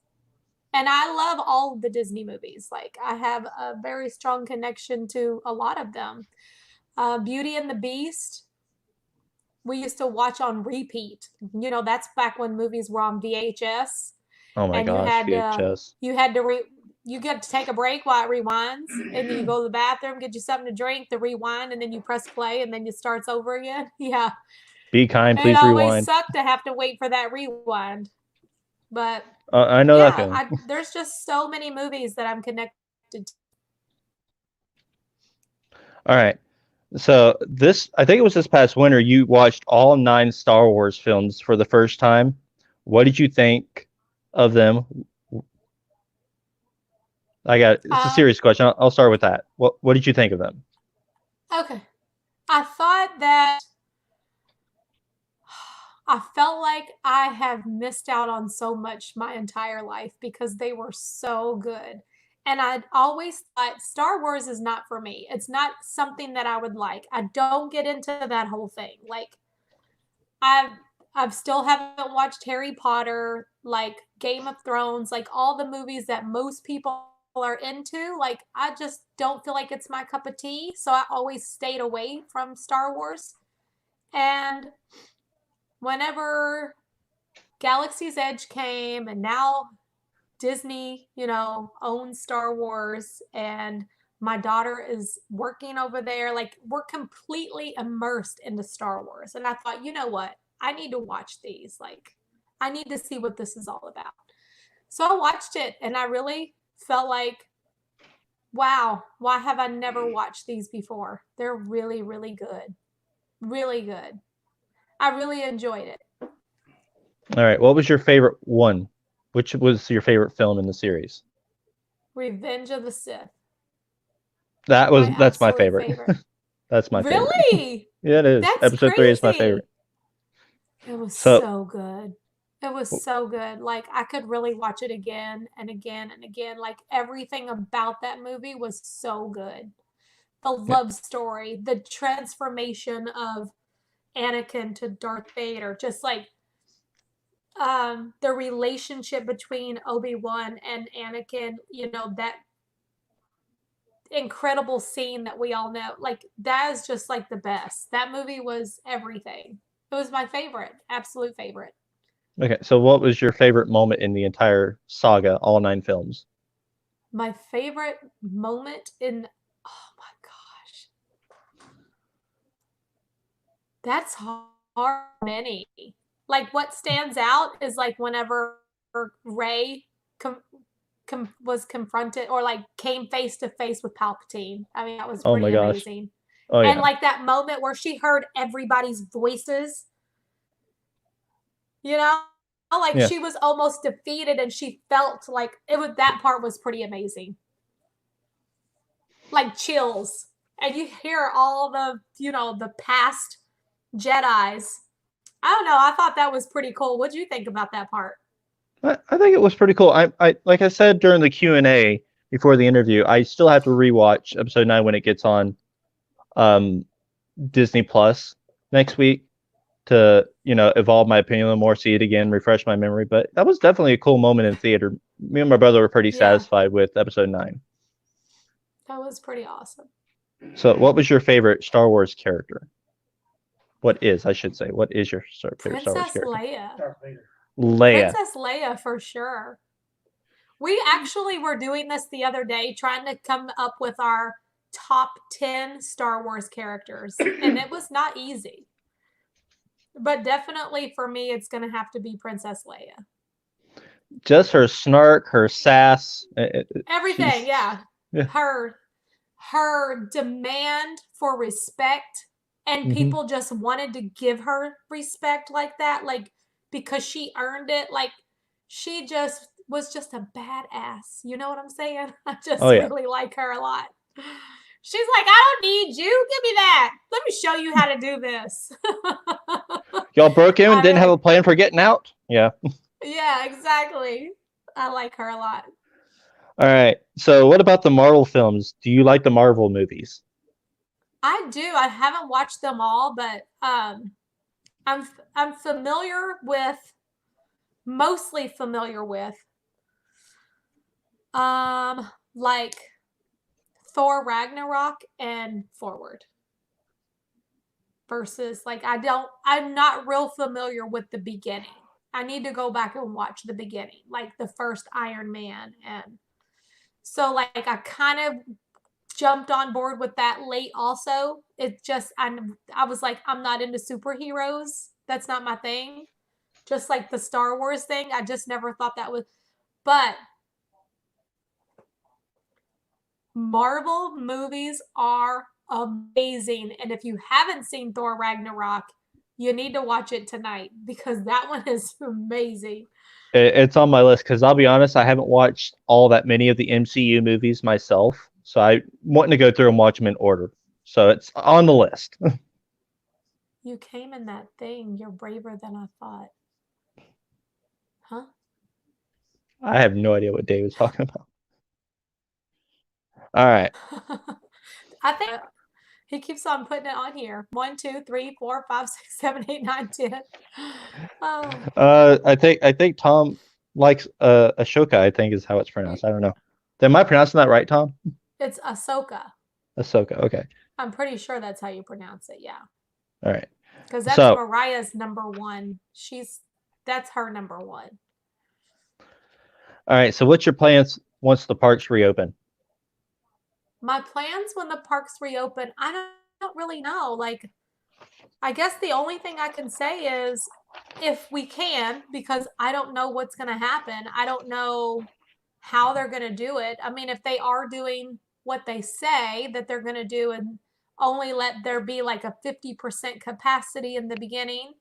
C: And I love all of the Disney movies. Like I have a very strong connection to a lot of them. Beauty and the Beast, we used to watch on repeat. You know, that's back when movies were on VHS,
D: Oh my
C: and
D: gosh, VHS.
C: you get to take a break while it rewinds, and then you go to the bathroom, get you something to drink, to rewind, and then you press play, and then it starts over again. Yeah,
D: Be kind,
C: it
D: please
C: always
D: rewind.
C: sucked to have to wait for that rewind, but
D: I know that
C: yeah,
D: feeling.
C: there's just so many movies that I'm connected to.
D: All right. So I think it was this past winter, you watched all 9 Star Wars films for the first time. What did you think of them? It's a serious question. I'll start with that. What did you think of them?
C: Okay, I thought that I felt like I have missed out on so much my entire life because they were so good. And I'd always thought Star Wars is not for me. It's not something that I would like. I don't get into that whole thing. Like I've I've still haven't watched Harry Potter, like Game of Thrones, like all the movies that most people are into. Like I just don't feel like it's my cup of tea. So I always stayed away from Star Wars. And whenever Galaxy's Edge came and now Disney, you know, owns Star Wars and my daughter is working over there. Like we're completely immersed into Star Wars. And I thought, you know what? I need to watch these. Like I need to see what this is all about. So I watched it and I really felt like, wow, why have I never watched these before? They're really, really good. Really good. I really enjoyed it.
D: All right. What was your favorite one? Which was your favorite film in the series?
C: Revenge of the Sith.
D: That's my
C: absolute
D: favorite. That's my favorite.
C: Really?
D: Yeah, it is.
C: That's
D: Episode 3 is my favorite.
C: It was
D: So-
C: so good. It was so good. Like I could really watch it again and again and again. Like everything about that movie was so good. The love story, the transformation of Anakin to Darth Vader, just like the relationship between Obi-Wan and Anakin, you know, that incredible scene that we all know. Like that is just like the best. That movie was everything. It was my favorite, absolute favorite.
D: Okay, so what was your favorite moment in the entire saga, all 9 films?
C: My favorite moment in oh my gosh. That's hard many. Like what stands out is like whenever Rey was confronted or like came face to face with Palpatine. I mean, that was
D: Oh
C: pretty
D: my gosh.
C: amazing.
D: Oh yeah.
C: And like that moment where she heard everybody's voices, you know, like
D: Yeah.
C: she was almost defeated and she felt like that part was pretty amazing. Like chills. And you hear all the, you know, the past Jedis. I don't know. I thought that was pretty cool. What do you think about that part?
D: I think it was pretty cool. I like I said during the Q&A before the interview, I still have to rewatch episode 9 when it gets on Disney Plus next week to, evolve my opinion a little more, see it again, refresh my memory. But that was definitely a cool moment in theater. Me and my brother were pretty satisfied with episode 9.
C: That was pretty awesome.
D: So what was your favorite Star Wars character? What is your favorite Star Wars
C: Princess
D: character?
C: Leia.
B: Darth Vader.
D: Leia.
C: Princess Leia for sure. We actually were doing this the other day, trying to come up with our top 10 Star Wars characters, and it was not easy. But definitely for me, it's going to have to be Princess Leia.
D: Just her snark, her sass.
C: Everything, yeah.
D: Yeah.
C: Her demand for respect, and people just wanted to give her respect like that, like because she earned it. Like she just was just a badass. You know what I'm saying? I just really like her a lot. She's like, I don't need you. Give me that. Let me show you how to do this.
D: Y'all broke in and didn't have a plan for getting out? Yeah.
C: Yeah, exactly. I like her a lot.
D: All right. So what about the Marvel films? Do you like the Marvel movies?
C: I do. I haven't watched them all, but I'm familiar with, mostly familiar with, like Thor Ragnarok and Forward. Versus, like, I'm not real familiar with the beginning. I need to go back and watch the beginning, like the first Iron Man. And so, like, I kind of jumped on board with that late also. It just, I was like, I'm not into superheroes. That's not my thing. Just like the Star Wars thing. I just never thought that was, but Marvel movies are amazing. And if you haven't seen Thor Ragnarok, you need to watch it tonight because that one is amazing.
D: It's on my list because I'll be honest, I haven't watched all that many of the MCU movies myself. So I wanting to go through and watch them in order. So it's on the list.
C: You came in that thing. You're braver than I thought. Huh?
D: I have no idea what Dave was talking about. All right.
C: I think he keeps on putting it on here. 1, 2, 3, 4, 5, 6, 7, 8, 9, 10. Oh.
D: I think Tom likes Ashoka, I think is how it's pronounced. I don't know. Am I pronouncing that right, Tom?
C: It's Ahsoka.
D: Ahsoka, okay.
C: I'm pretty sure that's how you pronounce it, yeah.
D: All right.
C: Because that's Mariah's number one. That's her number one.
D: All right. So what's your plans once the parks reopen?
C: My plans when the parks reopen, I don't really know. Like, I guess the only thing I can say is if we can, because I don't know what's going to happen. I don't know how they're going to do it. I mean, if they are doing what they say that they're going to do and only let there be like a 50% capacity in the beginning,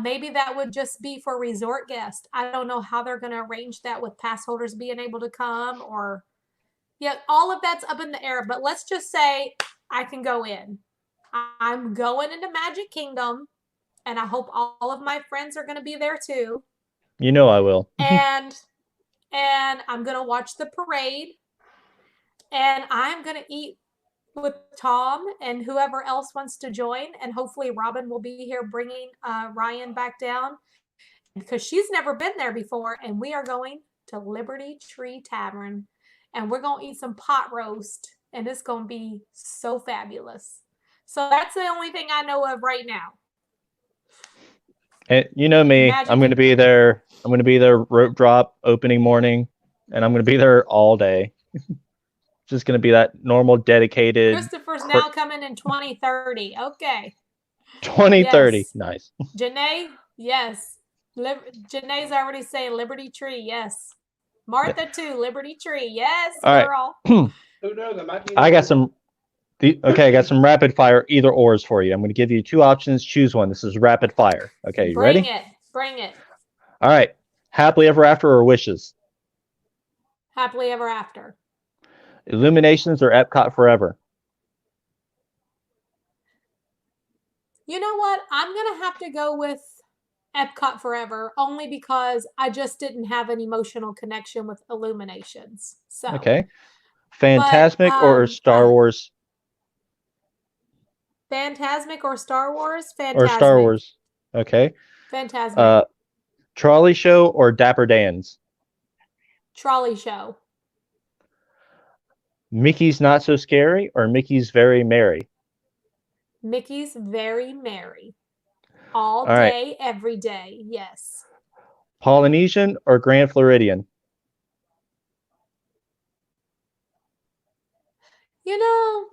C: maybe that would just be for resort guests. I don't know how they're going to arrange that with pass holders being able to come, or yeah, all of that's up in the air. But let's just say I can go in. I'm going into Magic Kingdom, and I hope all of my friends are going to be there too.
D: You know I will.
C: And I'm going to watch the parade, and I'm going to eat with Tom and whoever else wants to join, and hopefully Robin will be here bringing Ryan back down because she's never been there before. And we are going to Liberty Tree Tavern, and we're going to eat some pot roast, and it's going to be so fabulous. So that's the only thing I know of right now.
D: And you know me, I'm going to be there. I'm going to be there rope drop opening morning, and I'm going to be there all day. Just going to be that normal dedicated.
C: Christopher's now coming in 2030. Okay.
D: 2030.
C: Yes.
D: Nice.
C: Janae, yes. Janae's already saying Liberty Tree. Yes. Martha too. Liberty Tree. Yes, girl.
D: All right.
B: Who knows?
D: I got some. Okay, I got some rapid fire either ors for you. I'm going to give you two options. Choose one. This is rapid fire. Okay, you ready?
C: Bring it.
D: All right. Happily ever after or wishes?
C: Happily ever after.
D: Illuminations or Epcot forever?
C: You know what? I'm going to have to go with Epcot forever, only because I just didn't have an emotional connection with Illuminations. So
D: okay. Phantasmic or Star Wars?
C: Phantasmic or Star Wars? Phantasmic.
D: Or Star Wars. Okay.
C: Phantasmic.
D: Trolley Show or Dapper Dan's?
C: Trolley Show.
D: Mickey's Not So Scary or Mickey's Very Merry?
C: Mickey's Very Merry. All day, every day. Yes.
D: Polynesian or Grand Floridian?
C: You know,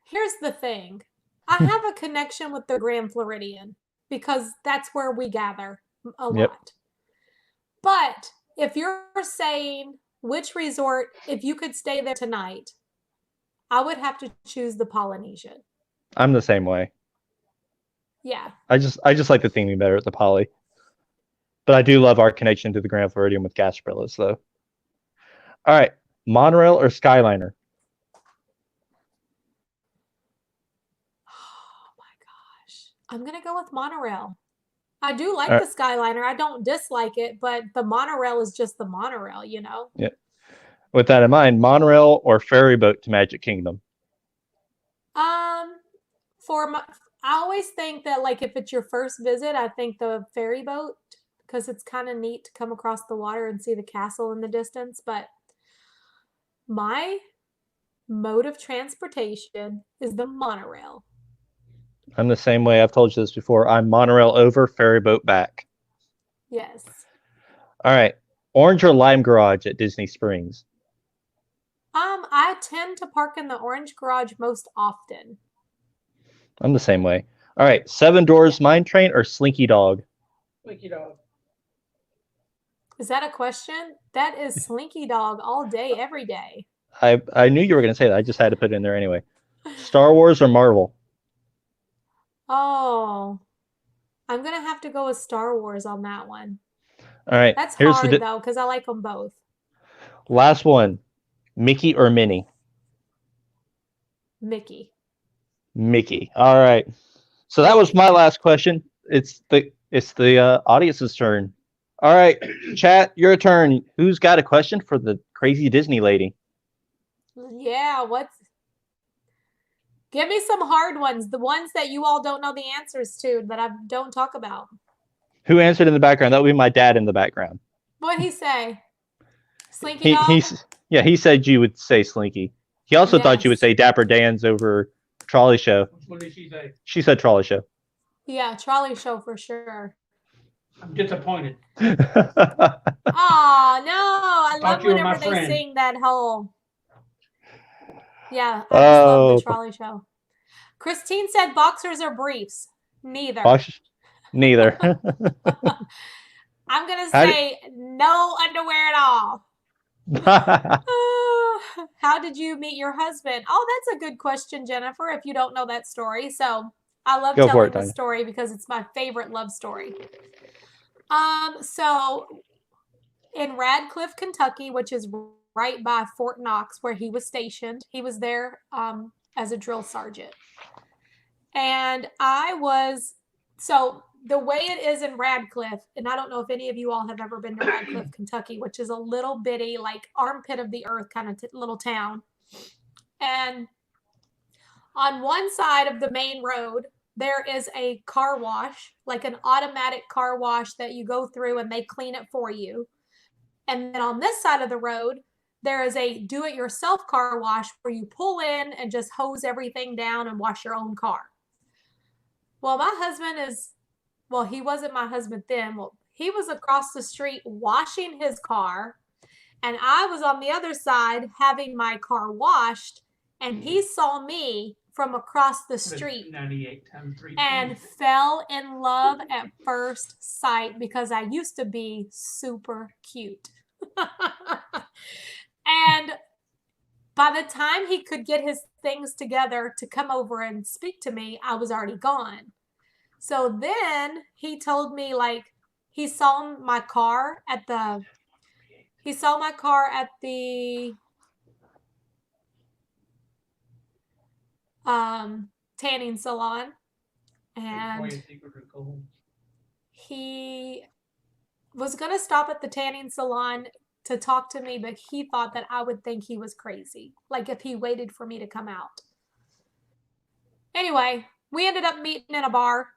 C: here's the thing. I have a connection with the Grand Floridian because that's where we gather a
D: Yep.
C: lot. But if you're saying which resort, if you could stay there tonight, I would have to choose the Polynesian.
D: I'm the same way.
C: Yeah.
D: I just like the theming better at the Poly. But I do love our connection to the Grand Floridian with Gasparillas, though. All right, monorail or Skyliner?
C: Oh my gosh. I'm going to go with monorail. I do like
D: All
C: the
D: right.
C: Skyliner. I don't dislike it, but the monorail is just the monorail, you know?
D: Yeah. With that in mind, monorail or ferry boat to Magic Kingdom?
C: I always think that like if it's your first visit, I think the ferry boat because it's kind of neat to come across the water and see the castle in the distance. But my mode of transportation is the monorail.
D: I'm the same way. I've told you this before. I'm monorail over, ferry boat back.
C: Yes.
D: All right, orange or lime garage at Disney Springs?
C: I tend to park in the orange garage most often.
D: I'm the same way. All right, Seven Doors Mine Train or Slinky Dog?
B: Slinky Dog.
C: Is that a question? That is Slinky Dog all day, every day.
D: I knew you were going to say that. I just had to put it in there anyway. Star Wars or Marvel?
C: Oh, I'm going to have to go with Star Wars on that one.
D: All right,
C: That's
D: here's
C: hard
D: the
C: though, because I like them both.
D: last one. Mickey or Minnie?
C: Mickey.
D: Mickey. All right. So that was my last question. It's the audience's turn. All right, chat, your turn. Who's got a question for the crazy Disney lady?
C: Yeah, give me some hard ones, the ones that you all don't know the answers to that I don't talk about.
D: Who answered in the background? That would be my dad in the background.
C: What'd he say? Slinky Dog?
D: He said you would say Slinky. He also thought you would
C: Yes.
D: say Dapper Dan's over Trolley Show.
B: What did she say?
D: She said Trolley Show.
C: Yeah, Trolley Show for sure.
B: I'm disappointed.
C: Oh no, I
B: Thought
C: love
B: you were my
C: whenever they
B: friend.
C: sing that whole. Yeah, I just love
D: Oh.
C: the Trolley Show. Christine said boxers or briefs. Neither.
D: Neither.
C: I'm gonna
D: How
C: say no underwear at all. How did you meet your husband? Oh, that's a good question, Jennifer, if you don't know that story. So I love
D: Go for
C: telling
D: it,
C: the
D: Tanya.
C: story because it's my favorite love story. So in Radcliffe, Kentucky, which is right by Fort Knox where he was stationed, he was there as a drill sergeant. And so the way it is in Radcliffe, and I don't know if any of you all have ever been to Radcliffe, Kentucky, which is a little bitty, like armpit of the earth kind of little town. And on one side of the main road, there is a car wash, like an automatic car wash that you go through and they clean it for you. And then on this side of the road, there is a do-it-yourself car wash where you pull in and just hose everything down and wash your own car. Well, my husband he wasn't my husband then. Well, he was across the street washing his car, and I was on the other side having my car washed, and he saw me from across the street
B: 98 times 3.
C: and fell in love at first sight because I used to be super cute. And by the time he could get his things together to come over and speak to me, I was already gone. So then he told me, like, he saw my car at the tanning salon, and he was going to stop at the tanning salon to talk to me, but he thought that I would think he was crazy, like if he waited for me to come out. Anyway, we ended up meeting in a bar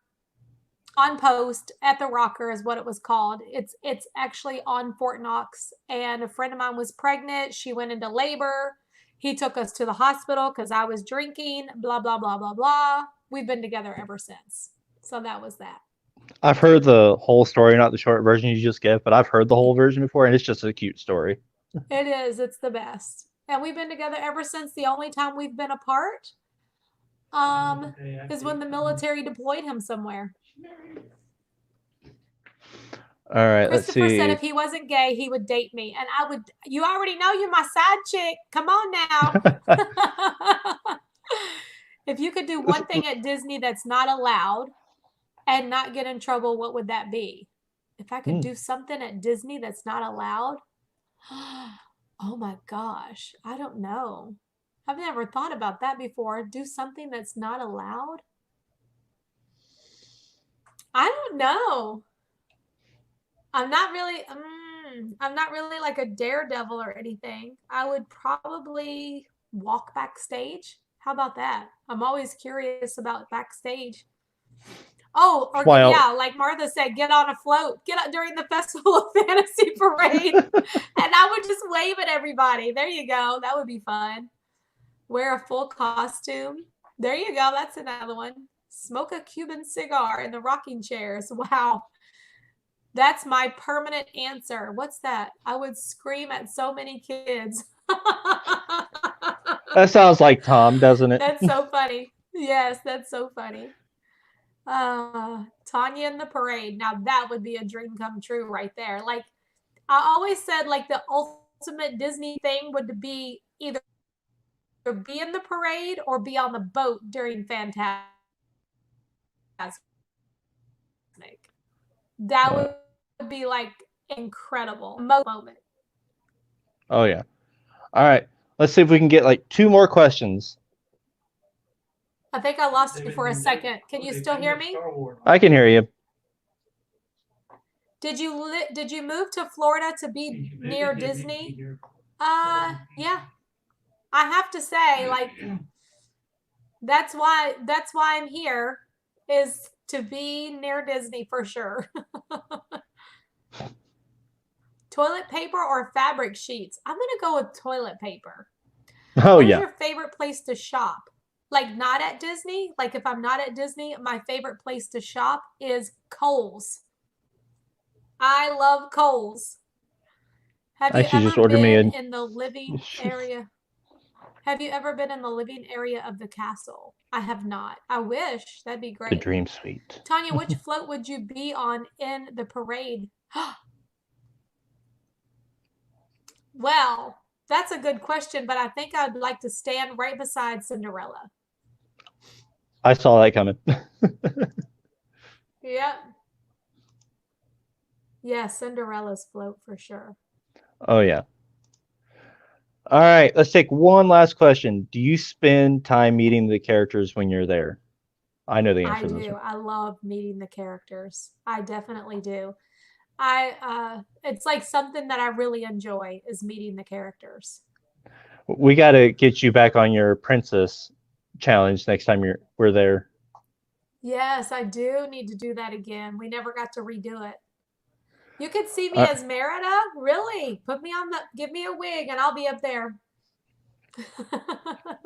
C: on Post at the Rocker is what it was called. It's actually on Fort Knox, and a friend of mine was pregnant. She went into labor. He took us to the hospital because I was drinking, blah, blah, blah, blah, blah. We've been together ever since. So that was that.
D: I've heard the whole story, not the short version you just gave, but I've heard the whole version before, and it's just a cute story.
C: It is. It's the best. and we've been together ever since. The only time we've been apart is when the military deployed him somewhere.
D: All right, let's
C: Christopher said
D: see.
C: if he wasn't gay, he would date me. And I would, you already know you're my side chick. Come on now. If you could do one thing at Disney that's not allowed and not get in trouble, what would that be? If I could do something at Disney that's not allowed, oh my gosh, I don't know. I've never thought about that before. Do something that's not allowed? I don't know. I'm not really like a daredevil or anything. I would probably walk backstage. How about that? I'm always curious about backstage. Oh, or
D: Well,
C: yeah, like Martha said, get on a float, get out during the Festival of Fantasy Parade, and I would just wave at everybody. There you go. That would be fun. Wear a full costume. There you go. That's another one. Smoke a Cuban cigar in the rocking chairs. Wow. That's my permanent answer. What's that? I would scream at so many kids.
D: That sounds like Tom, doesn't it?
C: That's so funny. Yes, that's so funny. Tanya in the parade. Now that would be a dream come true right there. Like I always said, like the ultimate Disney thing would be either be in the parade or be on the boat during Fantastic. That would be like incredible moment.
D: Oh yeah. All right. Let's see if we can get like 2 more questions.
C: I think I lost you for a second. Can you still hear me?
D: I can hear you.
C: Did you move to Florida to be near Disney? Yeah. I have to say, like, that's why I'm here, is to be near Disney for sure. Toilet paper or fabric sheets? I'm gonna go with toilet paper.
D: Oh
C: What is
D: yeah.
C: your favorite place to shop? Like not at Disney? Like if I'm not at Disney, my favorite place to shop is Kohl's. I love Kohl's. Have
D: I
C: you
D: should just
C: ever
D: order me
C: been
D: a-
C: in the living area? Have you ever been in the living area of the castle? I have not. I wish. That'd be
D: The
C: great.
D: dream suite.
C: Tanya, which float would you be on in the parade? Well, that's a good question, but I think I'd like to stand right beside Cinderella.
D: I saw that coming.
C: Yep. Yeah, Cinderella's float for sure.
D: Oh yeah. All right, let's take one last question. Do you spend time meeting the characters when you're there? I know the
C: I
D: answer to this
C: do.
D: one.
C: I love meeting the characters. I definitely do. It's like something that I really enjoy is meeting the characters.
D: We got to get you back on your princess challenge next time we're there.
C: Yes, I do need to do that again. We never got to redo it. You could see me as Merida? Really? Give me a wig and I'll be up there.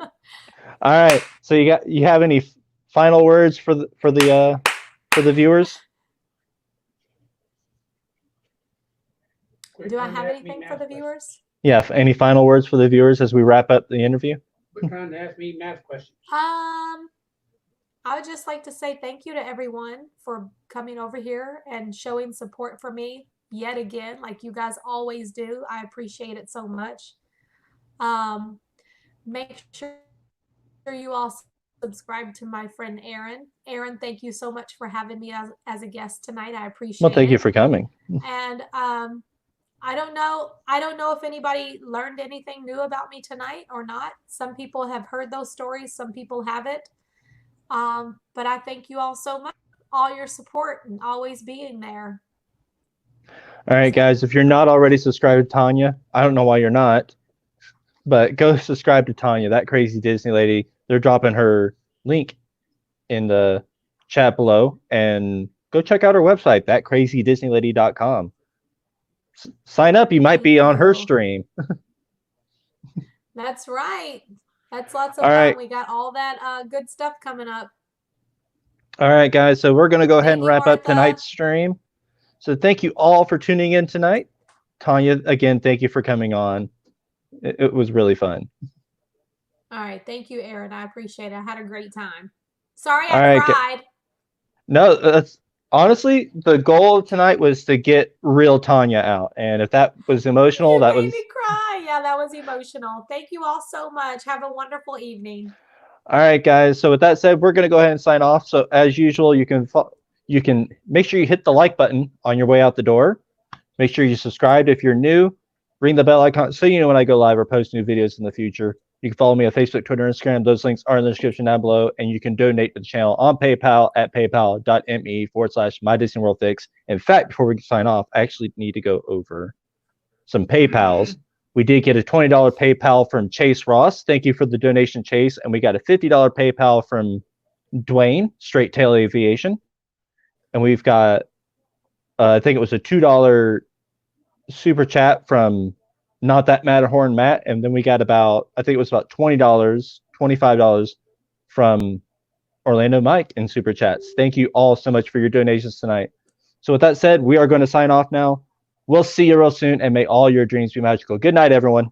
D: All right. So you have any final words for the viewers?
C: Do I have anything for the viewers?
D: Yeah. Any final words for the viewers as we wrap up the interview?
B: Quit trying to ask me math questions.
C: I would just like to say thank you to everyone for coming over here and showing support for me yet again, like you guys always do. I appreciate it so much. Make sure you all subscribe to my friend Aaron. Aaron, thank you so much for having me as a guest tonight. I appreciate it.
D: Well, thank you for coming.
C: And I don't know if anybody learned anything new about me tonight or not. Some people have heard those stories, some people haven't. But I thank you all so much for all your support and always being there.
D: All right, guys, if you're not already subscribed to Tanya, I don't know why you're not, but go subscribe to Tanya, that crazy Disney lady. They're dropping her link in the chat below, and go check out her website, thatcrazydisneylady.com. Sign up. You might be on her stream.
C: That's right. That's lots of
D: All
C: fun.
D: right.
C: We got all that good stuff coming up.
D: All right, guys. So we're going to go ahead
C: Thank
D: and
C: you,
D: wrap up
C: Martha.
D: tonight's stream. So thank you all for tuning in tonight. Tanya, again, thank you for coming on. It was really fun.
C: All right. Thank you, Aaron. I appreciate it. I had a great time. Sorry
D: All
C: I
D: right,
C: cried.
D: No, that's honestly the goal tonight was to get real Tanya out, and if that was emotional,
C: You
D: that
C: made
D: was
C: me cry. Yeah, that was emotional. Thank you all so much. Have a wonderful evening.
D: all right, guys. So with that said, we're gonna go ahead and sign off. So as usual, you can make sure you hit the like button on your way out the door. Make sure you subscribe if you're new. Ring the bell icon so you know when I go live or post new videos in the future. You can follow me on Facebook, Twitter, Instagram. Those links are in the description down below. And you can donate to the channel on PayPal at paypal.me/MyDisneyWorldFix. In fact, before we sign off, I actually need to go over some PayPals. We did get a $20 PayPal from Chase Ross. Thank you for the donation, Chase. And we got a $50 PayPal from Dwayne, Straight Tail Aviation. And we've got, I think it was a $2 super chat from Not That Matterhorn Matt, and then we got about, I think it was about $25 from Orlando Mike in super chats. Thank you all so much for your donations tonight. So with that said, we are going to sign off now. We'll see you real soon, and may all your dreams be magical. Good night, everyone.